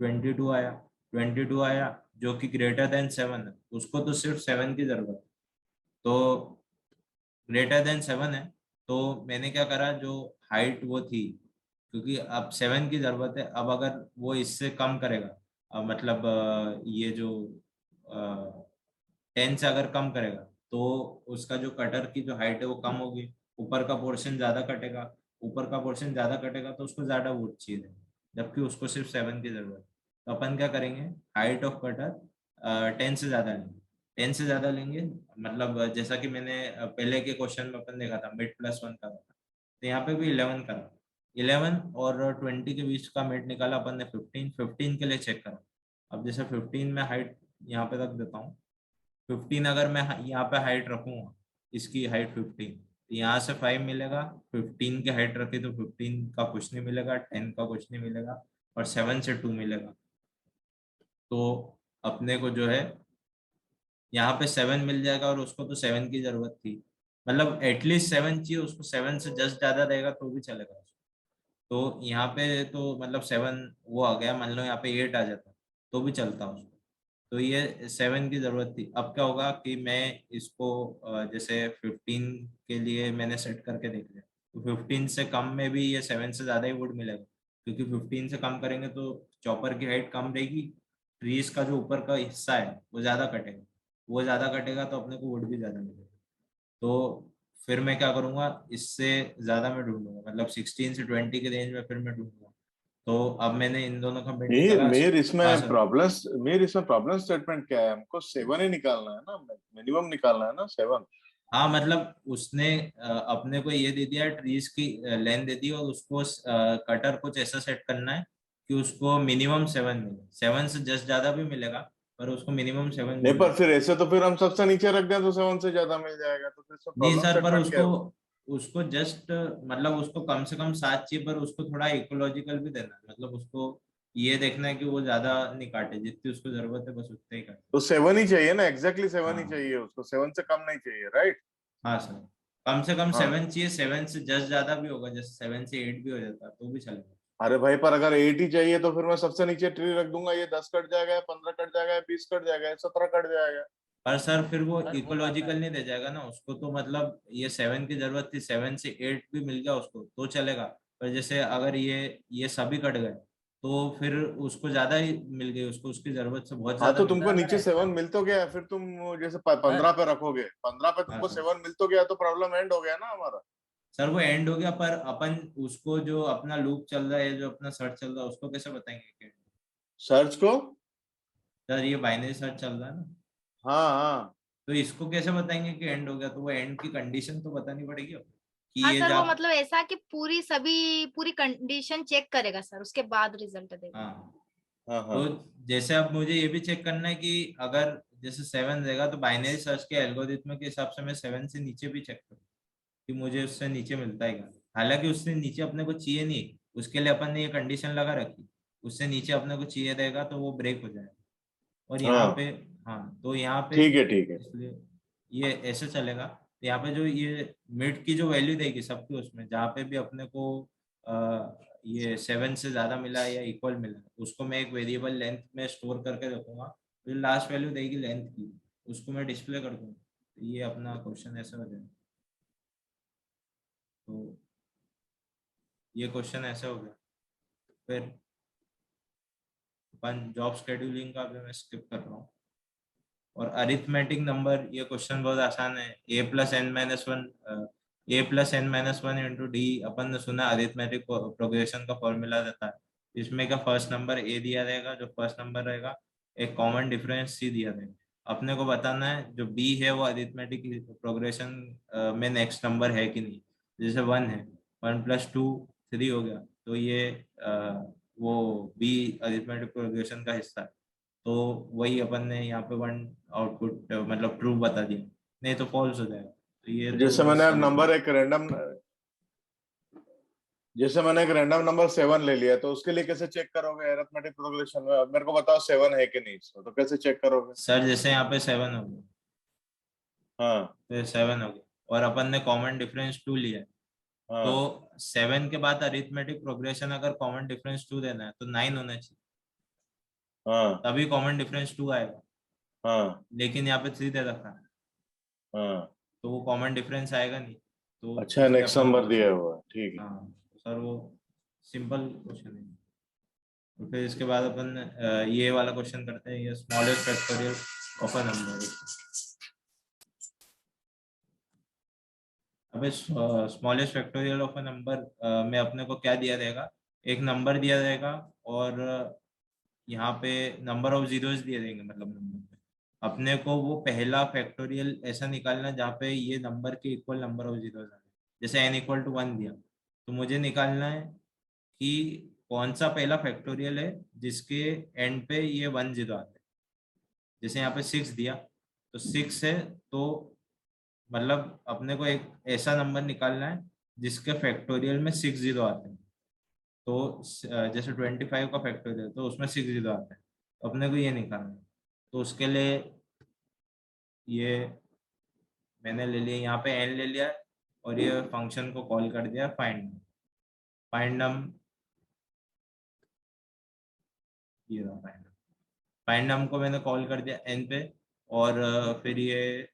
22 आया। 22 आया जो कि ग्रेटर देन 7 है, उसको तो सिर्फ 7 की जरूरत है। तो ग्रेटर देन 7 है, तो मैंने क्या करा, जो हाइट वो थी, क्योंकि अब 7 की जरूरत है, अब अगर वो इससे कम करेगा, मतलब ये जो 10 से अगर कम करेगा तो उसका जो कटर की जो हाइट है वो कम होगी, ऊपर का पोर्शन ज्यादा कटेगा। ऊपर का पोर्शन ज्यादा कटेगा तो उसको ज्यादा वुड चाहिए, जबकि उसको सिर्फ 7 की जरूरत है। तो अपन क्या करेंगे, हाइट ऑफ कटर 10 से ज्यादा लेंगे। 10 से ज्यादा लेंगे, मतलब जैसा कि मैंने पहले के क्वेश्चन में अपन देखा था, मिड +1 का था, तो यहाँ पे भी 11 करा। 11 और 20 के बीच का मिड निकाला अपन ने 15। 15 के लिए चेक करा। अब जैसे 15 में हाइट यहाँ पे रख देता हूँ। 15 अगर मैं यहाँ पे हाइट रखूंगा, इसकी हाइट 15, तो यहाँ से 5 मिलेगा। 15 की हाइट रखी तो 15 का कुछ नहीं मिलेगा, 10 का कुछ नहीं मिलेगा, और 7 से 2 मिलेगा। तो अपने को जो है यहाँ पे 7 मिल जाएगा, और उसको तो 7 की जरूरत थी, मतलब एटलीस्ट 7 चाहिए उसको, 7 से जस्ट ज्यादा रहेगा तो भी चलेगा उसको। तो यहाँ पे तो मतलब 7 वो आ गया, मान लो यहाँ पे 8 आ जाता तो भी चलता उसको। तो ये 7 की जरूरत थी। अब क्या होगा कि मैं इसको जैसे 15 के लिए मैंने सेट करके देख लिया, तो 15 से कम में भी ये 7 से ज्यादा ही वुड मिलेगा, क्योंकि 15 से कम करेंगे तो चॉपर की हाइट कम रहेगी, ट्रीज का जो ऊपर का हिस्सा है वो ज्यादा कटेगा। वो ज्यादा कटेगा तो अपने को वुड भी ज्यादा मिलेगा। तो फिर मैं क्या करूंगा, इससे ज्यादा मैं ढूंढूंगा, मतलब 16 से 20 के रेंज में फिर मैं ढूंढूंगा। तो अब मैंने इन दोनों का मिड मीर निकाला। मीर हाँ इसमें सर। प्रॉब्लम्स मीर इसमें प्रॉब्लम स्टेटमेंट क्या है? हमको 7 ही निकालना है ना, मिनिमम निकालना है ना 7। हाँ मतलब उसने अपने को ये दे दिया, ट्रीज की लेंथ दे दी, और उसको कटर कुछ ऐसा सेट करना है कि उसको मिनिमम 7 मिले। 7 से जस्ट ज्यादा भी मिलेगा, पर उसको मिनिमम 7 नहीं, मिलना पर चाहिए। फिर ऐसे तो फिर हम सबसे नीचे रख दें तो 7 से ज्यादा मिल जाएगा, तो फिर इसमें नहीं प्रॉब्लम सर, पर स्टेटमेंट क्या उसको है? उसको जस्ट मतलब उसको कम से कम 7 चाहिए, पर उसको थोड़ा इकोलॉजिकल भी देना है, मतलब उसको ये देखना है कि वो ज्यादा नहीं काटे, जितनी उसको जरूरत है बस उतना ही काटे। तो 7 ही चाहिए ना, एग्जैक्टली 7 ही हाँ। चाहिए उसको, 7 से कम नहीं चाहिए, राइट? हाँ सर, कम से कम हाँ। 7 चाहिए। 7 से जस्ट ज्यादा भी होगा, जैसे 7 से 8 भी हो जाता है तो भी चलेगा। अरे भाई, पर अगर 8 ही चाहिए तो फिर मैं सबसे नीचे ट्री रख दूंगा, ये 10 कट जाएगा, या 15 कट जाएगा, या 20 कट जाएगा, या 17 कट जाएगा। पर सर फिर वो इकोलॉजिकल नहीं दे जाएगा ना उसको, तो मतलब ये 7 की जरूरत थी, 7 से 8 भी मिल गया उसको तो चलेगा। पर जैसे अगर ये सभी कट गए तो फिर उसको ज्यादा ही मिल गई, उसको उसकी जरूरत से बहुत हाँ, ज्यादा तो मिल तुमको नीचे गई। 7 मिल तो गया, फिर तुम जैसे 15 पे रखोगे, 15 पे हाँ तुमको सर। 7 मिल तो गया, तो प्रॉब्लम एंड हो गया ना हमारा। सर वो एंड हो गया, पर अपन उसको जो अपना लूप चल रहा है, जो अपना सर्च चल रहा है, उसको कैसे बताएंगे कि सर्च को। सर ये बाइनरी सर्च चल रहा है ना, हाँ हाँ। तो इसको कैसे बताएंगे कि एंड हो गया, तो वो एंड की कंडीशन तो बतानी पड़ेगी अपने कि हाँ ये सर, जो वो आप। मतलब ऐसा कि पूरी कंडीशन चेक करेगा सर, उसके बाद रिजल्ट देगा। हाँ। हाँ हाँ। तो जैसे अब मुझे ये भी चेक करना है कि अगर जैसे 7 रहेगा तो बाइनरी सर्च के एल्गोरिथम के हिसाब से मैं 7 से नीचे भी चेक करूँ कि मुझे उससे नीचे मिलता है क्या। हालांकि उससे नीचे अपने को चाहिए नहीं, उसके लिए अपन ने ये कंडीशन लगा रखी, उससे नीचे अपने को चाहिए रहेगा तो वो ब्रेक हो जाएगा। और यहाँ हाँ, पे, हाँ तो यहाँ पे ठीक है ठीक है। इसलिए ये ऐसे चलेगा। तो यहाँ पे जो ये मिड की जो वैल्यू देगी सबकी, उसमें जहाँ पे भी अपने को ये 7 से ज्यादा मिला है या इक्वल मिला है, उसको मैं एक वेरिएबल लेंथ में स्टोर करके रखूंगा। तो लास्ट वैल्यू देगी लेंथ की, उसको मैं डिस्प्ले कर दूंगा। तो ये अपना क्वेश्चन ऐसा हो जाएगा। तो ये क्वेश्चन ऐसे हो गया। फिर अपन जॉब शेड्यूलिंग का भी मैं स्किप कर रहा हूँ। और अरिथमेटिक नंबर, ये क्वेश्चन बहुत आसान है। a+n-1 इंटू डी, अपन ने सुना अरिथमेटिक प्रोग्रेशन का फॉर्मूला देता है। इसमें का फर्स्ट नंबर ए दिया रहेगा, जो फर्स्ट नंबर रहेगा, एक कॉमन डिफरेंस सी दिया रहेगा। अपने को बताना है जो बी है वो अरिथमेटिक प्रोग्रेशन में नेक्स्ट नंबर है कि नहीं। जैसे 1 है, 1+2 3 हो गया, तो ये वो बी अरिथमेटिक प्रोग्रेशन का हिस्सा है। तो वही अपन ने यहाँ पे 1 आउटपुट मतलब ट्रू बता दिया, नहीं तो फॉल्स हो जाएगा। तो ये तो जैसे मैंने बस अब नंबर एक रैंडम, जैसे मैंने एक रैंडम नंबर 7 ले लिया, तो उसके लिए कैसे चेक करोगे अरिथमेटिक प्रोग्रेशन में? अब मेरे को बताओ 7 है कि नहीं इसमें, तो कैसे चेक करोगे? सर जैसे यहाँ पे 7 हो गया, हाँ तो 7 हो गया, और अपन ने कॉमन डिफरेंस 2 लिया है। तो हाँ 7 के बाद अरिथमेटिक प्रोग्रेशन अगर कॉमन डिफरेंस 2 देना है तो 9 होना चाहिए, हाँ तभी कॉमन डिफरेंस 2 आएगा। हाँ लेकिन यहाँ पे 3 दे रखा है, हाँ। तो वो कॉमन डिफरेंस आएगा नहीं। तो अच्छा, इसलिए नेक्स्ट अपन नंबर को दिया हुआ है, ठीक है। हाँ सर, वो सिंपल क्वेश्चन है। तो फिर इसके बाद अपन ये वाला क्वेश्चन करते हैं, ये smallest factorial of a number. अबे smallest factorial of a number में अपने को क्या दिया रहेगा, एक नंबर दिया रहेगा, और यहाँ पे नंबर ऑफ जीरोस दिए देंगे। मतलब नंबर पे अपने को वो पहला फैक्टोरियल ऐसा निकालना है जहाँ पे ये नंबर के इक्वल नंबर ऑफ जीरोस आ रहे हैं। जैसे n=1 दिया, तो मुझे निकालना है कि कौन सा पहला फैक्टोरियल है जिसके एंड पे ये 1 जीरो आते हैं। जैसे यहाँ पे 6 दिया, तो 6 है, तो मतलब अपने को एक ऐसा नंबर निकालना है जिसके फैक्टोरियल में 6 जीरो आते हैं। तो जैसे 25 का फैक्टोरियल, तो उसमें 6 जीरो आते हैं, तो अपने को ये निकालना है। तो उसके लिए ये मैंने ले लिया, यहाँ पे n ले लिया, और ये फंक्शन को कॉल कर दिया फाइंड। फाइंड ये फाइंड फाइंड नम को मैंने कॉल कर दिया n पे, और फिर ये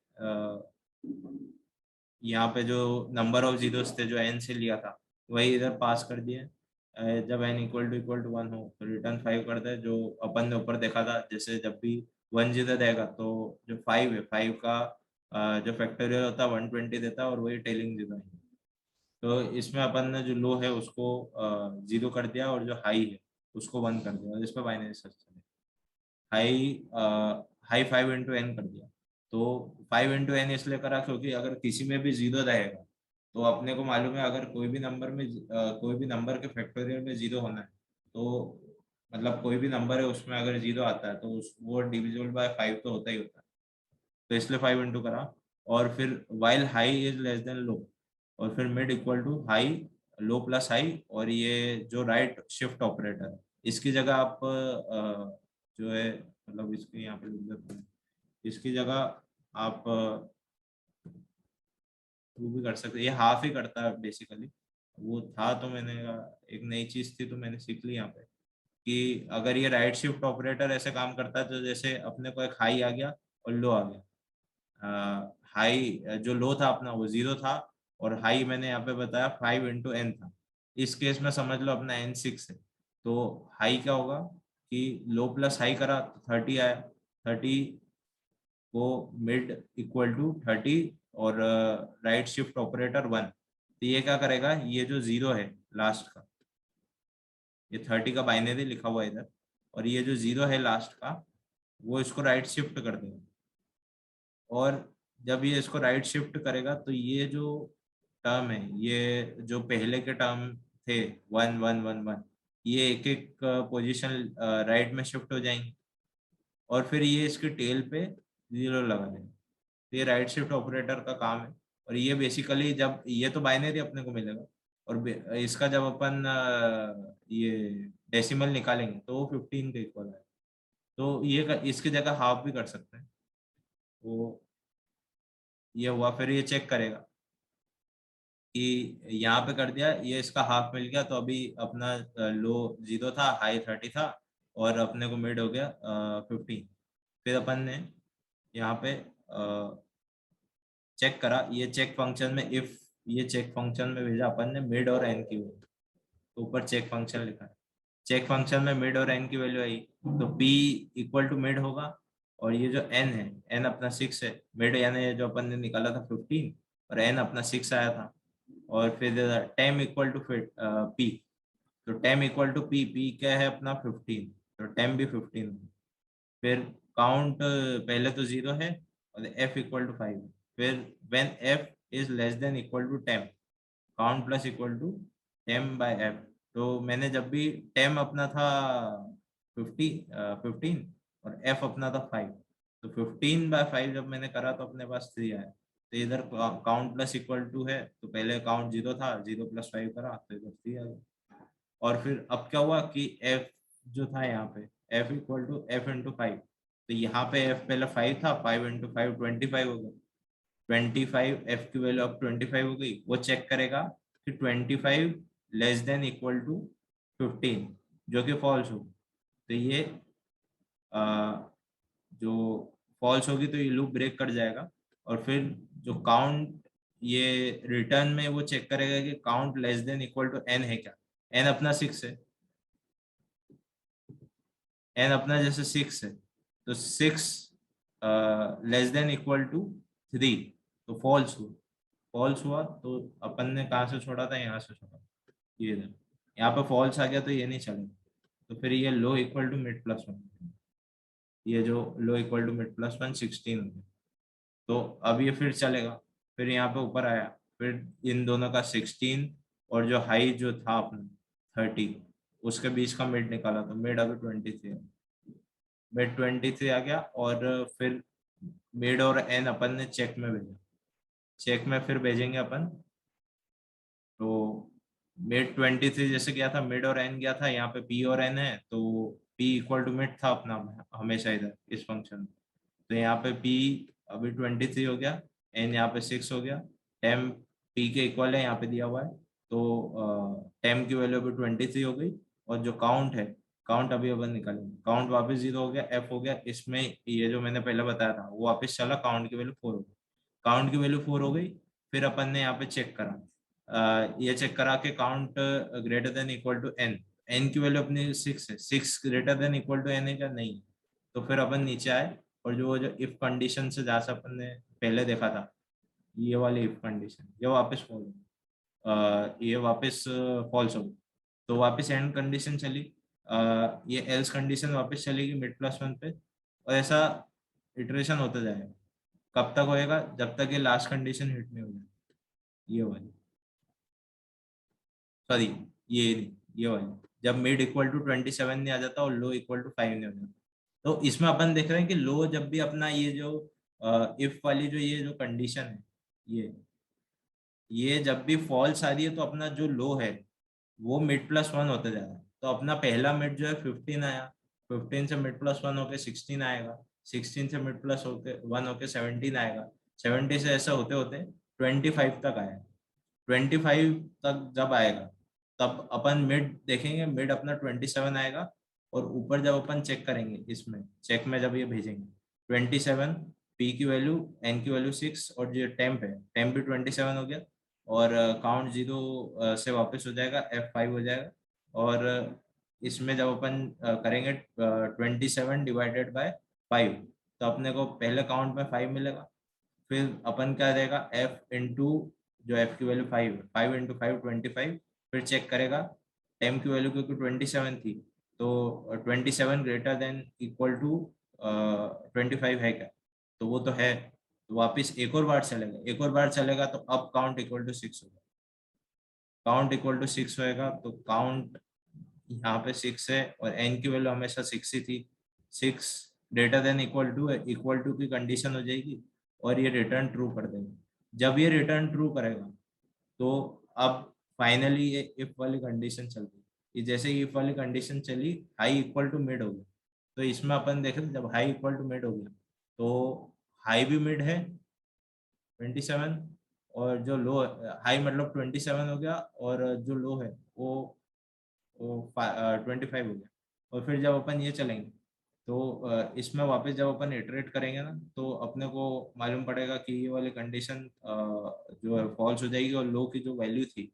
यहाँ पे जो नंबर ऑफ जीरोस थे जो n से लिया था, वही इधर पास कर दिए। जब n=1 हो तो रिटर्न 5 करता है, जो अपन ने ऊपर देखा था। जैसे जब भी 1 जीरो देगा तो जो 5 है, 5 का जो फैक्टोरियल होता है 120 देता है, और वही टेलिंग जीरो है। तो इसमें अपन ने जो लो है उसको 0 कर दिया, और जो हाई है उसको 1 कर दिया, और इस पर बाइनरी सर्च चले। हाई हाई 5 × n कर दिया। तो 5 × n इसलिए करा क्योंकि अगर किसी में भी 0 रहेगा, तो अपने को मालूम है अगर कोई भी नंबर में कोई भी नंबर के फैक्टोरियल में 0 होना है, तो मतलब कोई भी नंबर है उसमें अगर 0 आता है तो वो डिविजिबल बाय 5 तो होता ही होता है। तो इसलिए 5 इंटू करा। और फिर while high is less than low, और फिर mid equal to high, low plus high, और ये जो राइट शिफ्ट ऑपरेटर है, इसकी जगह आप जो है मतलब इसके यहाँ पे लिख देते हैं, इसकी जगह आप वो भी कर सकते हैं। ये हाफ ही करता है बेसिकली। वो था तो मैंने एक नई चीज थी तो मैंने सीख ली यहाँ पे, कि अगर ये राइट शिफ्ट ऑपरेटर ऐसे काम करता है, तो जैसे अपने को एक हाई आ गया और लो आ गया। हाई जो लो था अपना वो 0 था, और हाई मैंने यहाँ पे बताया 5 × n था। इस केस में समझ लो अपना n 6 है। तो हाई क्या होगा कि लो प्लस हाई करा तो 30 आया। 30 को मिड इक्वल टू 30, और राइट शिफ्ट ऑपरेटर 1। तो ये क्या करेगा, ये जो 0 है लास्ट का, ये 30 का बाइनरी लिखा हुआ है इधर, और ये जो 0 है लास्ट का, वो इसको राइट शिफ्ट कर देगा। और जब ये इसको राइट शिफ्ट करेगा तो ये जो टर्म है, ये जो पहले के टर्म थे 1 1 1 1, ये एक एक पोजीशन राइट में शिफ्ट हो जाएंगे, और फिर ये इसके टेल पे 0 लगा देंगे। तो ये राइट शिफ्ट ऑपरेटर का काम है। और ये बेसिकली जब ये तो बाइनरी अपने को मिलेगा, और इसका जब अपन ये डेसिमल निकालेंगे तो वो 15 के इक्वल है। तो ये इसकी जगह हाफ भी कर सकते हैं। वो ये हुआ, फिर ये चेक करेगा कि यहाँ पे कर दिया, ये इसका हाफ मिल गया, तो अभी अपना लो 0 था, हाई 30 था, और अपने को मिड हो गया 15। फिर अपन ने यहाँ पे चेक करा, ये चेक फंक्शन में इफ, ये चेक फंक्शन में भेजा अपन ने मिड और एन की वैल्यू, तो ऊपर चेक फंक्शन लिखा है, चेक फंक्शन में मिड और एन की वैल्यू आई, तो p इक्वल टू मिड होगा, और ये जो n है, n अपना 6 है, मिड यानी जो अपन ने निकाला था 15, और n अपना 6 आया था, और फिर टेम इक्वल टू p, तो टेम इक्वल टू p क्या है अपना 15, तो टेम भी 15 है। फिर काउंट पहले तो 0 है, और f इक्वल टू 5, फिर when f is less than equal to 10, count plus equal to temp by f। तो मैंने जब भी टेम अपना था 15 और f अपना था 5, तो 15/5 जब मैंने करा तो अपने पास 3 आया, तो इधर काउंट प्लस इक्वल टू है, तो पहले काउंट 0 था, 0 + 5 करा तो इधर 3 आ गया। और फिर अब क्या हुआ कि f जो था यहाँ पे f equal to f into 5, तो यहाँ पे f पहले 5 था, 5 इंटू 5 25 हो गया, 25 f की वैल्यू अब 25 हो गई, वो चेक करेगा कि 25 लेस देन इक्वल टू 15, जो कि फॉल्स हो, तो ये जो फॉल्स होगी तो ये लूप ब्रेक कर जाएगा, और फिर जो काउंट ये रिटर्न में वो चेक करेगा कि count less than equal to n है क्या, n अपना 6 है, n अपना जैसे 6 है, तो 6 लेस देन इक्वल टू 3, तो फॉल्स हुआ, तो अपन ने कहाँ से छोड़ा था, यहाँ से छोड़ा, ये इधर, यहाँ पे फॉल्स आ गया तो ये नहीं चलेगा, तो फिर ये लो इक्वल टू मिड प्लस 1, ये जो लो इक्वल टू मिड प्लस 1 16 हो गया, तो अब ये फिर चलेगा, फिर यहाँ पे ऊपर आया, फिर इन दोनों का 16 और जो हाई जो था अपना 30, उसके बीच का मिड निकाला, तो मिड अभी 23 है, मिड 23 आ गया, और फिर मिड और एन अपन ने चेक में भेजा, चेक में फिर भेजेंगे अपन, तो मिड 23 जैसे गया था, मिड और एन गया था, यहाँ पे पी और एन है, तो पी इक्वल टू मिड था अपना हमेशा इधर इस फंक्शन में, तो यहाँ पे p अभी 23 हो गया, n यहाँ पे 6 हो गया, टेम p के इक्वल है यहाँ पे दिया हुआ है, तो टेम की वैल्यू अभी 23 हो गई, और जो काउंट है, काउंट अभी अपन निकालेंगे, काउंट वापस 0 हो गया, f हो गया, इसमें ये जो मैंने पहले बताया था वो वापस चला, काउंट की वैल्यू 4 हो गई, काउंट की वैल्यू 4 हो गई, फिर अपन ने यहाँ पे चेक करा, ये चेक करा के count greater than equal to n की वैल्यू अपनी 6 है, 6 greater than equal to n है क्या, नहीं, तो फिर अपन नीचे आए, और जो इफ कंडीशन से जैसा अपन ने पहले देखा था, ये वाली इफ कंडीशन, ये वापस ये वापस फॉल्स हो गई, तो वापस एंड कंडीशन चली, ये एल्स कंडीशन वापस चलेगी मिड प्लस 1 पे, और ऐसा इटरेशन होता जाएगा, कब तक होएगा, जब तक ये लास्ट कंडीशन हिट नहीं हो जाए, ये वाली, सॉरी ये नहीं, ये वाली, जब मिड इक्वल टू 27 नहीं आ जाता और लो इक्वल टू 5 नहीं हो जाता, तो इसमें अपन देख रहे हैं कि लो जब भी अपना ये जो इफ वाली जो ये जो कंडीशन है, ये जब भी फॉल्स आ रही है, तो अपना जो लो है वो मिड प्लस 1 होता जा रहा है, तो अपना पहला मिड जो है 15 आया, 15 से मिड प्लस 1 होके 16 आएगा, 16 से मिड प्लस होके 1 होके 17 आएगा, 70 से ऐसा होते होते 25 तक आएगा, 25 तक जब आएगा तब अपन मिड देखेंगे, मिड अपना 27 आएगा, और ऊपर जब अपन चेक करेंगे, इसमें चेक में जब ये भेजेंगे 27, p की वैल्यू, n की वैल्यू 6, और जो टेम्प है, टेम्प भी 27 हो गया, और काउंट 0 से वापस हो जाएगा, f5 हो जाएगा, और इसमें जब अपन करेंगे 27 डिवाइडेड बाय 5, तो अपने को पहले काउंट में 5 मिलेगा, फिर अपन क्या रहेगा f इंटू जो f की वैल्यू 5 है, 5 इंटू 5 25, फिर चेक करेगा टेम की वैल्यू क्योंकि 27 थी, तो 27 ग्रेटर देन इक्वल टू 25 है क्या, तो वो तो है, तो वापस एक और बार चलेगा, एक और बार चलेगा, तो अब काउंट इक्वल टू 6 होगा, काउंट इक्वल टू 6 होएगा, तो काउंट यहाँ पे 6 है, और n की वैल्यू हमेशा 6 ही थी, 6 ग्रेटर देन इक्वल टू की कंडीशन हो जाएगी, और ये रिटर्न ट्रू कर देगा, जब ये रिटर्न ट्रू करेगा, तो अब फाइनली ये इफ वाली कंडीशन चल रही, ये जैसे इफ वाली कंडीशन चली, हाई इक्वल टू मिड हो गया, तो इसमें अपन देखें जब हाई इक्वल टू मिड हो गया, तो हाई भी मिड है, 27, और जो लो हाई मतलब 27 हो गया, और जो लो है वो 25 हो गया। और फिर जब अपन ये चलेंगे तो इसमें वापस जब अपन इटरेट करेंगे ना, तो अपने को मालूम पड़ेगा कि ये वाली कंडीशन जो है फॉल्स हो जाएगी, और लो की जो वैल्यू थी,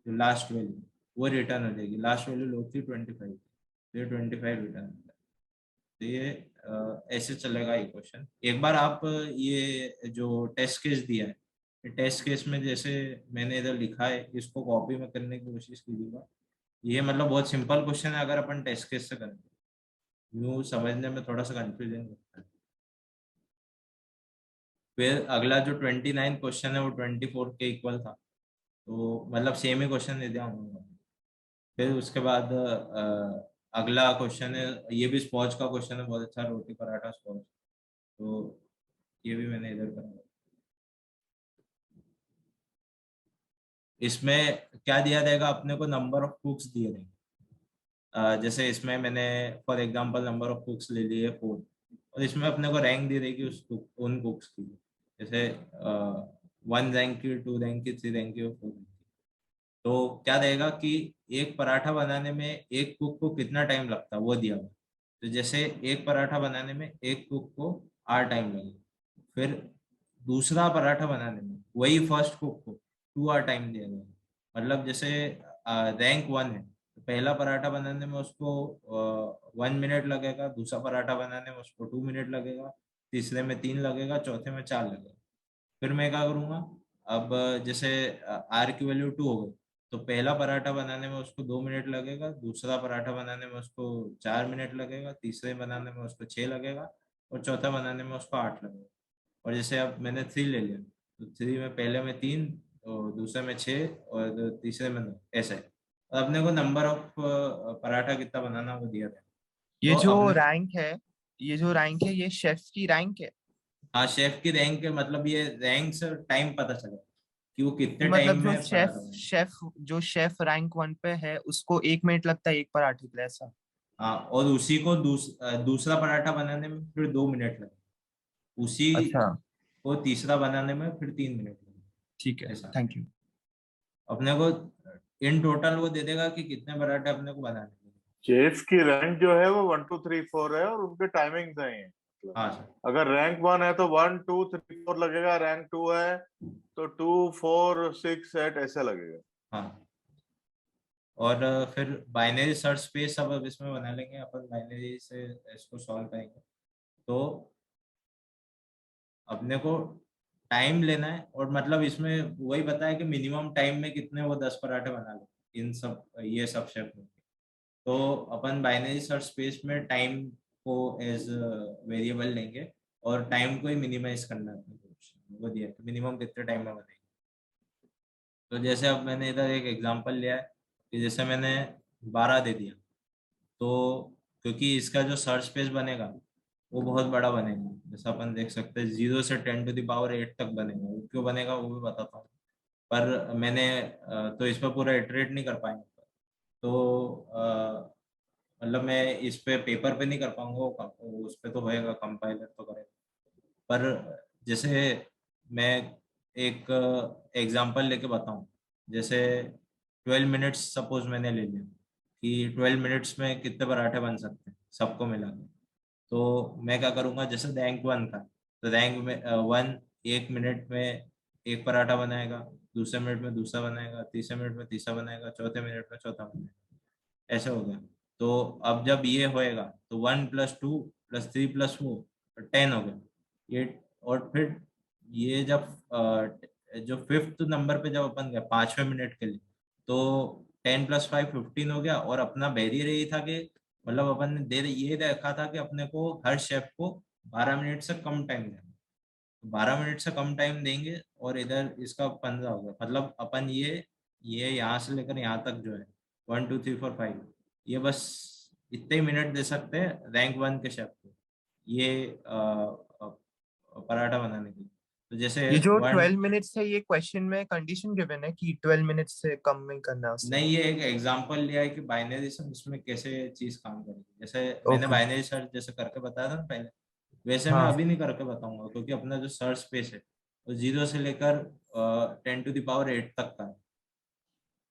जो लास्ट वैल्यू, वो रिटर्न हो जाएगी। लास्ट वैल्यू लो थी 25, तो ये 25 रिटर्न होता है। तो ये ऐसे चलेगा ये क्वेश्चन। एक बार आप ये जो टेस्ट केस दिया है, टेस्ट केस में जैसे मैंने इधर लिखा है, इसको कॉपी में करने की कोशिश कीजिएगा। ये मतलब बहुत सिंपल क्वेश्चन है, अगर अपन टेस्ट केस से करें, यूँ समझने में थोड़ा सा कंफ्यूजन होता है। फिर अगला जो 29 क्वेश्चन है वो 24 के इक्वल था, तो मतलब सेम ही क्वेश्चन दे दिया उन्होंने। फिर उसके बाद अगला क्वेश्चन है, ये भी स्पॉज का क्वेश्चन है, बहुत अच्छा, रोटी पराठा स्पॉज। तो ये भी मैंने इधर करा। इसमें क्या दिया जाएगा अपने को, नंबर ऑफ कुक्स दिए देंगे। जैसे इसमें मैंने फॉर एग्जांपल नंबर ऑफ कुक्स ले लिए 4, और इसमें अपने को रैंक दे देगी उस उन कुक्स की, जैसे 1 रैंक की, 2 रैंक की, 3 रैंक की और 4 रैंक की। तो क्या देगा कि एक पराठा बनाने में एक कुक को कितना टाइम लगता है, वो दिया हुआ। तो जैसे एक पराठा बनाने में एक कुक को 8 टाइम लगेगा, फिर दूसरा पराठा बनाने में वही फर्स्ट कुक को 2 आवर टाइम दिया गया। मतलब जैसे रैंक 1 है, तो पहला पराठा बनाने में उसको 1 मिनट लगेगा, दूसरा पराठा बनाने में उसको 2 मिनट लगेगा, तीसरे में 3 लगेगा, चौथे में 4 लगेगा। फिर मैं क्या करूँगा, अब जैसे आर की वैल्यू 2 हो गई, तो पहला पराठा बनाने में उसको 2 मिनट लगेगा, दूसरा पराठा बनाने में उसको 4 मिनट लगेगा, तीसरे बनाने में उसको 6 लगेगा, और चौथा बनाने में उसको 8 लगेगा। और जैसे अब मैंने 3 ले लिया, तो 3 में पहले में 3, और दूसरे में 6, और तीसरे में 9, ऐसा है। और अपने को नंबर ऑफ पराठा कितना बनाना वो दिया था। ये तो जो अपने, रैंक है, ये जो रैंक है, ये शेफ की रैंक है। हाँ, शेफ की रैंक, मतलब ये रैंक से टाइम पता चला कि वो कितने टाइम मतलब जो में शेफ पराठा बना। शेफ जो शेफ रैंक 1 पे है, उसको 1 मिनट लगता है एक पराठे के लिए, ऐसा? हाँ, और उसी को दूसरा पराठा बनाने में फिर 2 मिनट लगे, उसी अच्छा, को तीसरा बनाने में फिर 3 मिनट ठीक है, लगे, ऐसा। Thank you. अपने को इन टोटल वो दे देगा कि कितने पराठे अपने को बनाने हैं। शेफ की रैंक जो है वो 1 2 3 4 है, और उनके टाइमिंग्स हैं ये। मतलब हाँ सर। अगर रैंक 1 है तो 1 2 3 4 लगेगा, रैंक 2 है तो 2 4 6 8 ऐसे लगेगा। हाँ, और फिर बाइनरी सर्च स्पेस अब इसमें बना लेंगे अपन, बाइनरी से इसको सॉल्व करेंगे। तो अपने को टाइम लेना है, और मतलब इसमें वही बताया कि मिनिमम टाइम में कितने वो 10 पराठे बना ले इन सब ये सब शेप में। तो अपन बाइनरी सर्च स्पेस में टाइम को एज वेरिएबल लेंगे, और टाइम को ही मिनिमाइज करना है अपने को, वो दिया है मिनिमम कितने टाइम में बनेगा। तो जैसे अब मैंने इधर एक एग्जांपल लिया है कि जैसे मैंने 12 दे दिया, तो क्योंकि इसका जो सर्च स्पेस बनेगा वो बहुत बड़ा बनेगा, जैसा अपन देख सकते हैं 0 से 10⁸ तक बनेगा। वो क्यों बनेगा वो भी बताता हूँ, पर मैंने तो इस पर पूरा इटरेट नहीं कर पाएंगे। तो मतलब मैं इस पे पेपर पे नहीं कर पाऊंगा, उस पे तो होएगा, कंपाइलर तो करेगा। पर जैसे मैं एक एग्जांपल लेके बताऊं, जैसे 12 मिनट्स सपोज मैंने ले लिया कि 12 मिनट्स में कितने पराठे बन सकते हैं सबको मिला के। तो मैं क्या करूंगा, जैसे रैंक 1 था, तो रैंक में 1 1 मिनट में एक पराठा बनाएगा, दूसरे मिनट में दूसरा बनाएगा, तीसरे मिनट में तीसरा बनाएगा, चौथे मिनट में चौथा बनाएगा, ऐसे हो गया। तो अब जब ये होएगा तो 1 + 2 + 3 + 4 10 हो गया ये। और फिर ये जब जो 5th नंबर पे जब अपन गए 5वें मिनट के लिए, तो 10 + 5 15 हो गया। और अपना बैरियर यही था कि मतलब अपन ने ये देखा था कि अपने को हर शेफ को 12 मिनट से कम टाइम देना, 12 मिनट से कम टाइम देंगे, और इधर इसका 15 हो गया। मतलब अपन ये यहाँ से लेकर यहाँ तक जो है 1 2 3 4 5, ये बस इतने ही मिनट दे सकते हैं रैंक 1 के शेफ को ये पराठा बनाने के लिए। तो जैसे ये जो 1, 12 मिनट्स है, ये क्वेश्चन में कंडीशन गिवन है कि 12 मिनट्स से कम में करना है उसे? नहीं, ये एक एग्जांपल लिया है कि बाइनरी सर्च में कैसे चीज काम करेगी। जैसे मैंने ओके। बाइनरी सर्च जैसे करके बताया था ना पहले, वैसे मैं हाँ। अभी नहीं करके बताऊंगा, क्योंकि अपना जो सर्च स्पेस है और 0 से लेकर 10⁸ तक का है।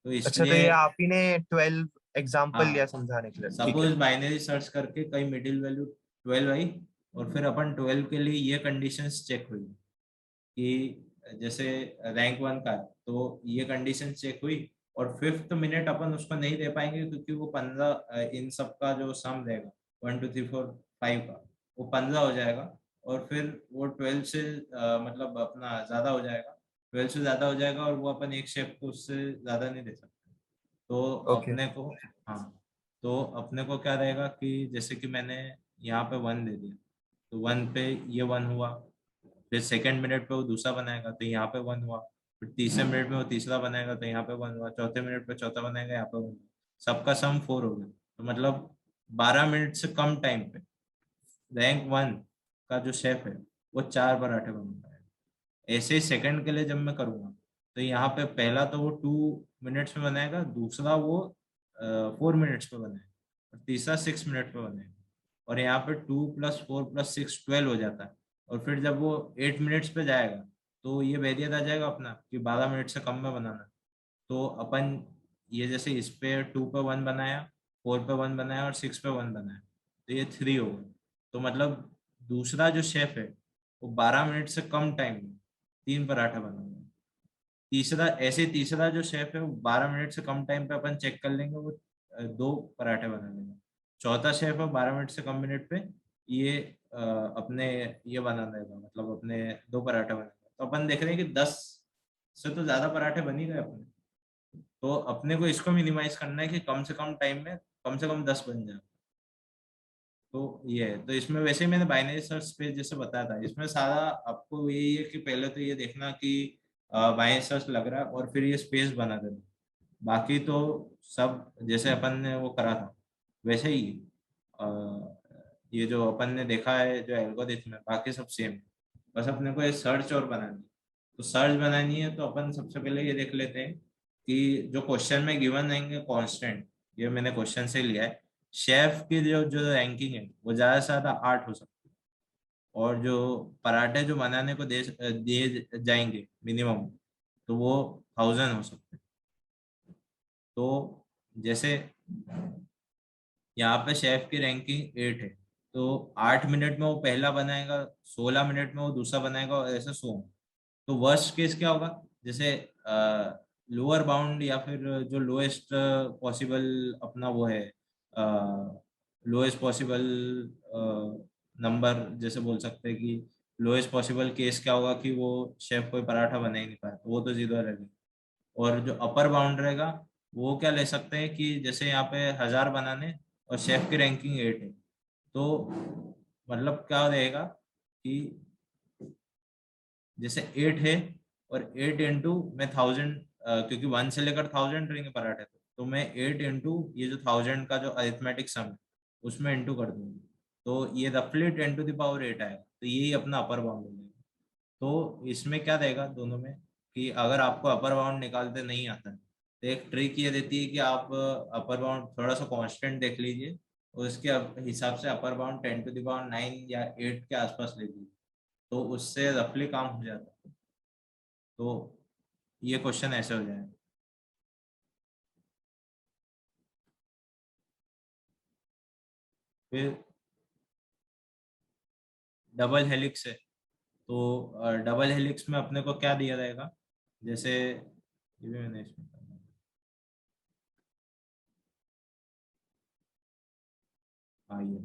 तो अच्छा, तो इसलिए ये आप ही ने 12 एग्जाम्पल लिया हाँ, समझाने के लिए, ठीक सपोज है। बाइनरी सर्च करके कई मिडिल वैल्यू 12 आई, और फिर अपन 12 के लिए ये कंडीशंस चेक हुई कि जैसे रैंक 1 का है तो ये कंडीशन चेक हुई, और 5th मिनट अपन उसको नहीं दे पाएंगे क्योंकि वो 15 इन सब का जो सम रहेगा 1 2 3 4 5 का वो 15 हो जाएगा, और फिर वो 12 से मतलब अपना ज्यादा हो जाएगा, 12 से ज्यादा हो जाएगा, और वो अपन एक शेप को उससे ज्यादा नहीं दे सकते। तो ओके। अपने को हाँ, तो अपने को क्या रहेगा कि जैसे कि मैंने यहाँ पे 1 दे दिया, तो 1 पे ये 1 हुआ, फिर सेकंड मिनट पे वो दूसरा बनाएगा तो यहाँ पे 1 हुआ, फिर तीसरे मिनट में वो तीसरा बनाएगा तो यहाँ पे 1 हुआ, चौथे मिनट पे चौथा बनाएगा यहाँ पे 1 हुआ, सबका सम 4 हो गया। तो मतलब 12 मिनट से कम टाइम पे रैंक 1 का जो शेफ है वो 4 पराठे बना पाएगा। ऐसे ही सेकंड के लिए जब मैं करूँगा तो यहाँ पे पहला तो वो 2 मिनट्स में बनाएगा, दूसरा वो 4 मिनट्स में बनाएगा, और तीसरा 6 मिनट में बनाएगा, और यहाँ पे 2 + 4 + 6 12 हो जाता है। और फिर जब वो 8 मिनट्स पे जाएगा तो ये वेरिएट आ जाएगा अपना कि 12 मिनट से कम में बनाना है। तो अपन ये जैसे इस पे 2 पे 1 बनाया, 4 पे 1 बनाया और 6 पे 1 बनाया, तो ये 3 हो गया। तो मतलब दूसरा जो शेफ है वो 12 मिनट से कम टाइम में 3 पराठा बनाएगा। तीसरा ऐसे तीसरा जो शेफ है वो 12 मिनट से कम टाइम पे अपन चेक कर लेंगे, वो 2 पराठे बना लेंगे। चौथा शेफ है 12 मिनट से कम मिनट पे ये अपने ये बना देगा, मतलब अपने 2 पराठे बनाएगा। तो अपन देख रहे हैं कि 10 से तो ज्यादा पराठे बन ही गए अपने। तो अपने को इसको मिनिमाइज करना है कि कम से कम टाइम में कम से कम 10 बन जाए। तो ये है, तो इसमें वैसे ही मैंने बाइनरी सर्च स्पेस जैसे बताया था, इसमें सारा आपको यही है कि पहले तो ये देखना कि बाइनरी सर्च लग रहा है और फिर ये स्पेस बना देना। बाकी तो सब जैसे अपन ने वो करा था वैसे ही अ, ये जो अपन ने देखा है जो एल्गोरिथम है बाकी सब सेम है। बस अपने को ये सर्च और बनानी है। तो सर्च बनानी है तो अपन सबसे पहले ये देख लेते हैं कि जो क्वेश्चन में गिवन रहेंगे कांस्टेंट, ये मैंने क्वेश्चन से लिया है, शेफ की जो जो रैंकिंग है वो ज्यादा से ज्यादा 8 हो सकती है, और जो पराठे जो बनाने को दे दिए जाएंगे मिनिमम, तो वो 1000 हो सकते हैं। तो जैसे यहाँ पे शेफ की रैंकिंग 8 है, तो 8 मिनट में वो पहला बनाएगा, 16 मिनट में वो दूसरा बनाएगा, और ऐसे 100। तो वर्स्ट केस क्या होगा, जैसे लोअर बाउंड या फिर जो लोएस्ट पॉसिबल अपना वो है, लोएस्ट पॉसिबल नंबर जैसे बोल सकते हैं कि लोएस्ट पॉसिबल केस क्या होगा कि वो शेफ कोई पराठा बना ही नहीं पाया, तो वो तो 0 रहेगा। और जो अपर बाउंड रहेगा वो क्या ले सकते हैं कि जैसे यहाँ पे 1000 बनाने और शेफ की रैंकिंग 8 है, तो मतलब क्या रहेगा कि जैसे 8 है और 8 इंटू मैं 1000, क्योंकि 1 से लेकर 1000 रहेंगे पराठे, तो मैं 8 इंटू ये जो 1000 का जो अरिथमेटिक सम है उसमें इंटू कर दूंगा, तो ये रफली 10⁸ आएगा। तो यही अपना अपर बाउंड हो जाएगा। तो इसमें क्या रहेगा दोनों में कि अगर आपको अपर बाउंड निकालते नहीं आता है तो एक ट्रिक ये देती है कि आप अपर बाउंड थोड़ा सा कांस्टेंट देख लीजिए, और उसके हिसाब से अपर बाउंड 10⁹ या 8 के आसपास ले लीजिए, तो उससे रफली काम हो जाता है। तो ये क्वेश्चन ऐसे हो जाएगा। फिर डबल हेलिक्स है, तो डबल हेलिक्स में अपने को क्या दिया जाएगा, जैसे ये भी मैंने इसमें करना है। हाँ ये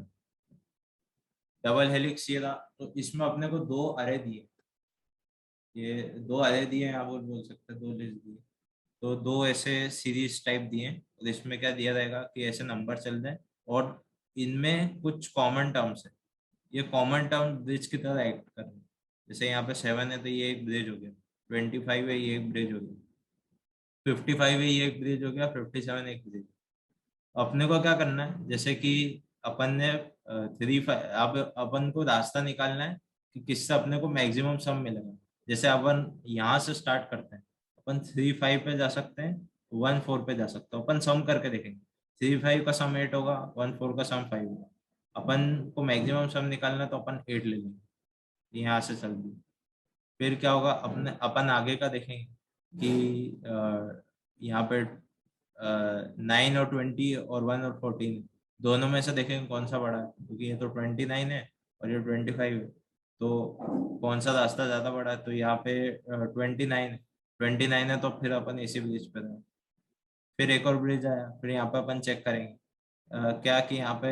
डबल हेलिक्स ये था, तो इसमें अपने को 2 अरे दिए, ये 2 अरे दिए हैं, आप बोल सकते हैं 2 लिस्ट दिए, तो 2 ऐसे सीरीज टाइप दिए हैं, और इसमें क्या दिया जाएगा कि ऐसे नंबर चल रहे हैं और इनमें कुछ कॉमन टर्म्स है, ये कॉमन टर्म ब्रिज की तरह एक्ट कर रहे हैं। जैसे यहाँ पे 7 है तो ये एक ब्रिज हो गया, 25 है ये एक ब्रिज हो गया, 55 है ये एक ब्रिज हो गया, 57 एक ब्रिज। अपने को क्या करना है, जैसे कि अपन ने 3 5, अब अपन को रास्ता निकालना है कि किससे अपने को मैक्सिमम सम मिलेगा। जैसे अपन यहाँ से स्टार्ट करते हैं, अपन 3 5 पे जा सकते हैं, 1 4 पे जा सकते हैं, अपन सम करके देखेंगे, 3 5 का सम 8 होगा, 1 4 का सम 5 होगा। अपन को मैक्सिमम सम निकालना है तो अपन 8 ले लेंगे, यहाँ से चल दी। फिर क्या होगा, अपन आगे का देखेंगे कि यहाँ पे 9 और 20 और 1 और 14 दोनों में से देखेंगे कौन सा बड़ा है, क्योंकि ये तो 29 है और ये 25 है, तो कौन सा रास्ता ज्यादा बड़ा है, तो यहाँ पे 29 है, तो फिर अपन इसी ब्रिज पे रहें। फिर एक और ब्रिज आया, फिर यहाँ पे अपन चेक करेंगे क्या कि यहाँ पे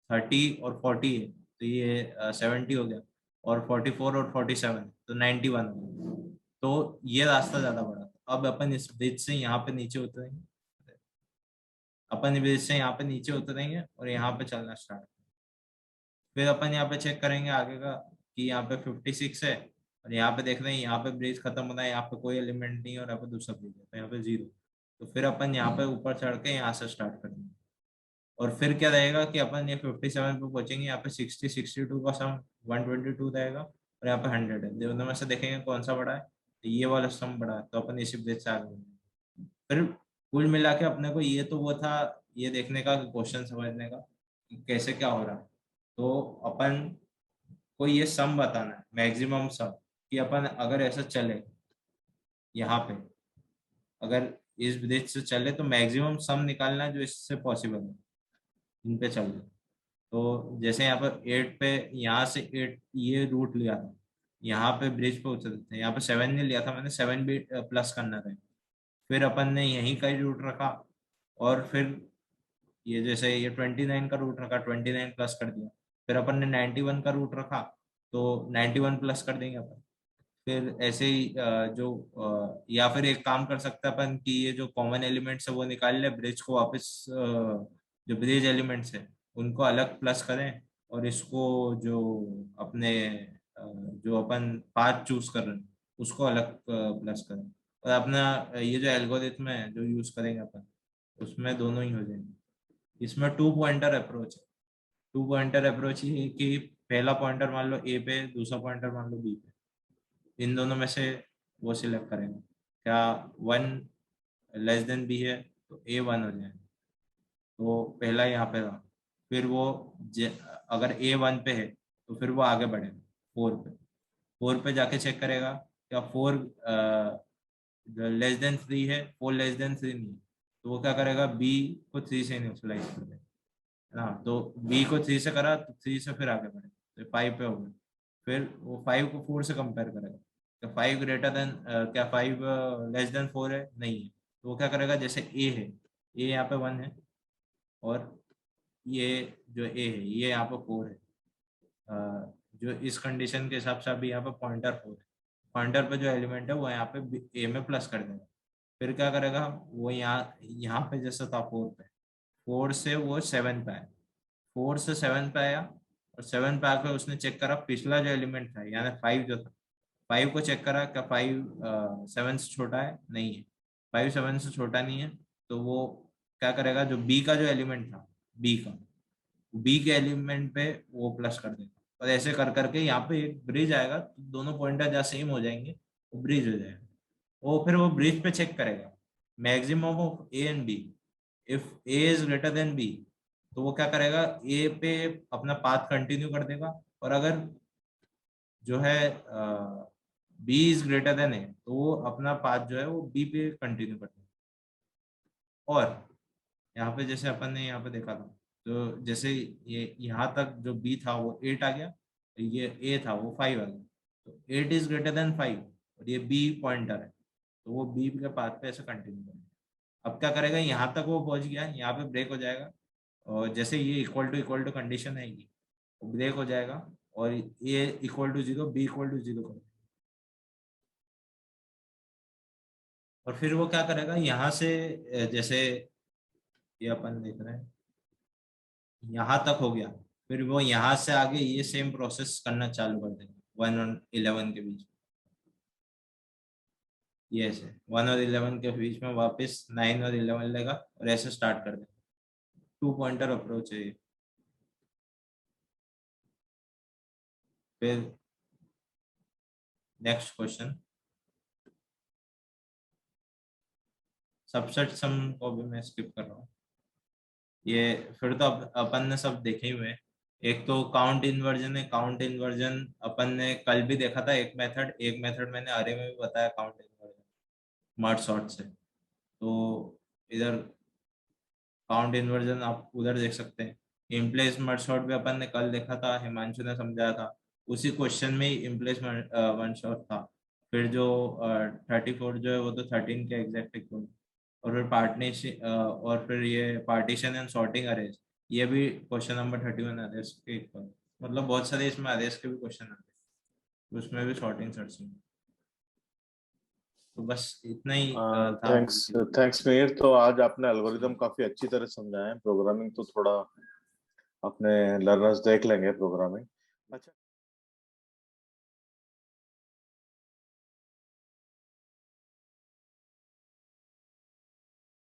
30 और 40 है, तो ये 70 हो गया, और 44 और 47 तो 91 हो गया, तो ये रास्ता ज्यादा बड़ा था। अब अपन इस ब्रिज से यहाँ पे नीचे उतरेंगे, अपन ब्रिज से यहाँ पे नीचे उतरेंगे और यहाँ पे चलना स्टार्ट। फिर अपन यहाँ पे चेक करेंगे आगे का कि यहाँ पे 56 है, और यहाँ पे देख रहे हैं यहाँ पे ब्रिज खत्म होना है, यहाँ पे कोई एलिमेंट नहीं है, और यहाँ पे दूसरा ब्रिज है, तो यहाँ पे 0। तो फिर अपन यहाँ पे ऊपर चढ़ के यहाँ से स्टार्ट करेंगे, और फिर क्या रहेगा कि अपन ये 57 पे पहुंचेंगे, यहाँ पे 60 62 का सम 122 रहेगा, और यहाँ पे 100 है, दोनों में से देखेंगे कौन सा बड़ा है, तो ये वाला सम बड़ा है, तो अपन इसी ब्रिज से आगे बढ़ेंगे। फिर कुल मिला के अपने को ये तो वो था, ये देखने का, क्वेश्चन समझने का कि कैसे क्या हो रहा है, तो अपन को ये सम बताना है, मैक्सिमम सम, कि अपन अगर ऐसा चले यहाँ पे, अगर इस ब्रिज से चले तो मैक्सिमम सम निकालना है जो इससे पॉसिबल है इन पे चल। तो जैसे यहाँ पर 8 पे, यहाँ से 8 ये रूट लिया था, यहाँ पे ब्रिज पे उतरते थे, यहाँ पे 7 नहीं लिया था मैंने, 7 भी प्लस करना था। फिर अपन ने यहीं का ही रूट रखा, और फिर ये जैसे ये 29 का रूट रखा, 29 प्लस कर दिया। फिर अपन ने 91 का रूट रखा, तो 91 प्लस कर देंगे अपन। फिर ऐसे ही या फिर एक काम कर सकते हैं अपन कि ये जो कॉमन एलिमेंट्स है वो निकाल ले, ब्रिज को वापस जो ब्रिज एलिमेंट्स है उनको अलग प्लस करें, और इसको जो अपने जो अपन पाथ चूज कर रहे हैं उसको अलग प्लस करें, और अपना ये जो एल्गोरिथम है जो यूज करेंगे अपन, उसमें दोनों ही हो जाएंगे। इसमें 2 पॉइंटर अप्रोच है। 2 पॉइंटर अप्रोच ये है कि पहला पॉइंटर मान लो ए पे, दूसरा पॉइंटर मान लो बी पे, इन दोनों में से वो सिलेक्ट करेंगे। क्या 1 लेस देन बी है तो ए 1 हो जाए, तो पहला यहाँ पे रहा। फिर वो अगर ए 1 पे है तो फिर वो आगे बढ़ेगा 4 पे। 4 पे जाके चेक करेगा क्या 4 लेस देन 3 है, 4 लेस देन 3 नहीं है, तो वो क्या करेगा, बी को 3 से इनिशियलाइज कर देगा, है ना। तो बी को 3 से करा तो 3 से फिर आगे बढ़ेगा, तो 5 पे हो गया। फिर वो 5 को 4 से कंपेयर करेगा, क्या 5 ग्रेटर देन, क्या 5 लेस देन 4 है, नहीं है, तो वो क्या करेगा, जैसे ए है, ए यहाँ पे 1 है, और ये जो ए है ये यहाँ पे 4 है, जो इस कंडीशन के हिसाब से अभी यहाँ पे पॉइंटर 4 है, पॉइंटर पे जो एलिमेंट है वो यहाँ पे ए में प्लस कर देगा। फिर क्या करेगा, वो यहाँ पे जैसा था 4 पे, 4 से वो 7 पे आया, 4 से 7 पे आया, और 7 पे आकर उसने चेक करा पिछला जो एलिमेंट था यानी 5 जो था, 5 को चेक करा क्या 5 7 से छोटा है, नहीं है, 5 7 से छोटा नहीं है, तो वो क्या करेगा, जो बी का जो एलिमेंट था, बी के एलिमेंट पे वो प्लस कर देगा, और ऐसे कर करके यहाँ पे एक ब्रिज आएगा, तो दोनों पॉइंटर जहाँ सेम हो जाएंगे वो ब्रिज हो जाएगा। वो फिर वो ब्रिज पे चेक करेगा maximum of a and b, if a is greater than b, तो वो क्या करेगा, ए पे अपना पाथ कंटिन्यू कर देगा, और अगर जो है बी इज ग्रेटर देन ए, तो वो अपना पाथ जो है वो बी पे कंटिन्यू कर देगा। और यहाँ पे जैसे अपन ने यहाँ पे देखा था, तो जैसे ये यहाँ तक जो बी था वो 8 आ गया, तो ये ए था वो 5 आ गया, तो 8 इज ग्रेटर देन 5, और ये बी पॉइंटर है, तो वो बी के पाथ पे ऐसे कंटिन्यू करेगा। अब क्या करेगा, यहाँ तक वो पहुंच गया, यहाँ पे ब्रेक हो जाएगा, और जैसे ये इक्वल टू कंडीशन है ये, वो ब्रेक हो जाएगा, और A equal to 0 B equal to 0 कर, और फिर वो क्या करेगा यहाँ से जैसे ये अपन देख रहे हैं यहाँ तक हो गया, फिर वो यहाँ से आगे ये सेम प्रोसेस करना चालू कर देगा 1 और 11 के बीच। ये ऐसे 1 और 11 के बीच में वापस 9 और 11 लेगा, और ऐसे स्टार्ट कर देगा। 2 पॉइंटर अप्रोच है ये। फिर नेक्स्ट क्वेश्चन, सबसेट सम को भी मैं स्किप कर रहा हूँ, ये फिर तो अपन ने सब देखे ही हुए हैं, एक तो काउंट इन्वर्जन है। काउंट इन्वर्जन अपन ने कल भी देखा था, एक मेथड मैंने अरे में भी बताया, काउंट इन्वर्जन मर्ज सॉर्ट से। तो इधर काउंट इन्वर्जन आप उधर देख सकते हैं। इम्प्लेस मर्ज सॉर्ट भी अपन ने कल देखा था, हिमांशु ने समझाया था, उसी क्वेश्चन में ही इम्प्लेस मर्ज सॉर्ट था। फिर जो 34 जो है वो तो 13 के एग्जैक्ट इक्वल। और फिर पार्टनरशिप और फिर ये पार्टीशन एंड सॉर्टिंग अरेज, ये भी क्वेश्चन नंबर 31 अरेज के इक्वल। मतलब बहुत सारे इसमें अरेज के भी क्वेश्चन आते हैं, उसमें भी सॉर्टिंग सर्चिंग। तो बस इतना ही था। थैंक्स मीर। तो आज आपने एल्गोरिदम काफी अच्छी तरह समझाया है, प्रोग्रामिंग तो थोड़ा अपने लर्नर्स देख लेंगे प्रोग्रामिंग। अच्छा।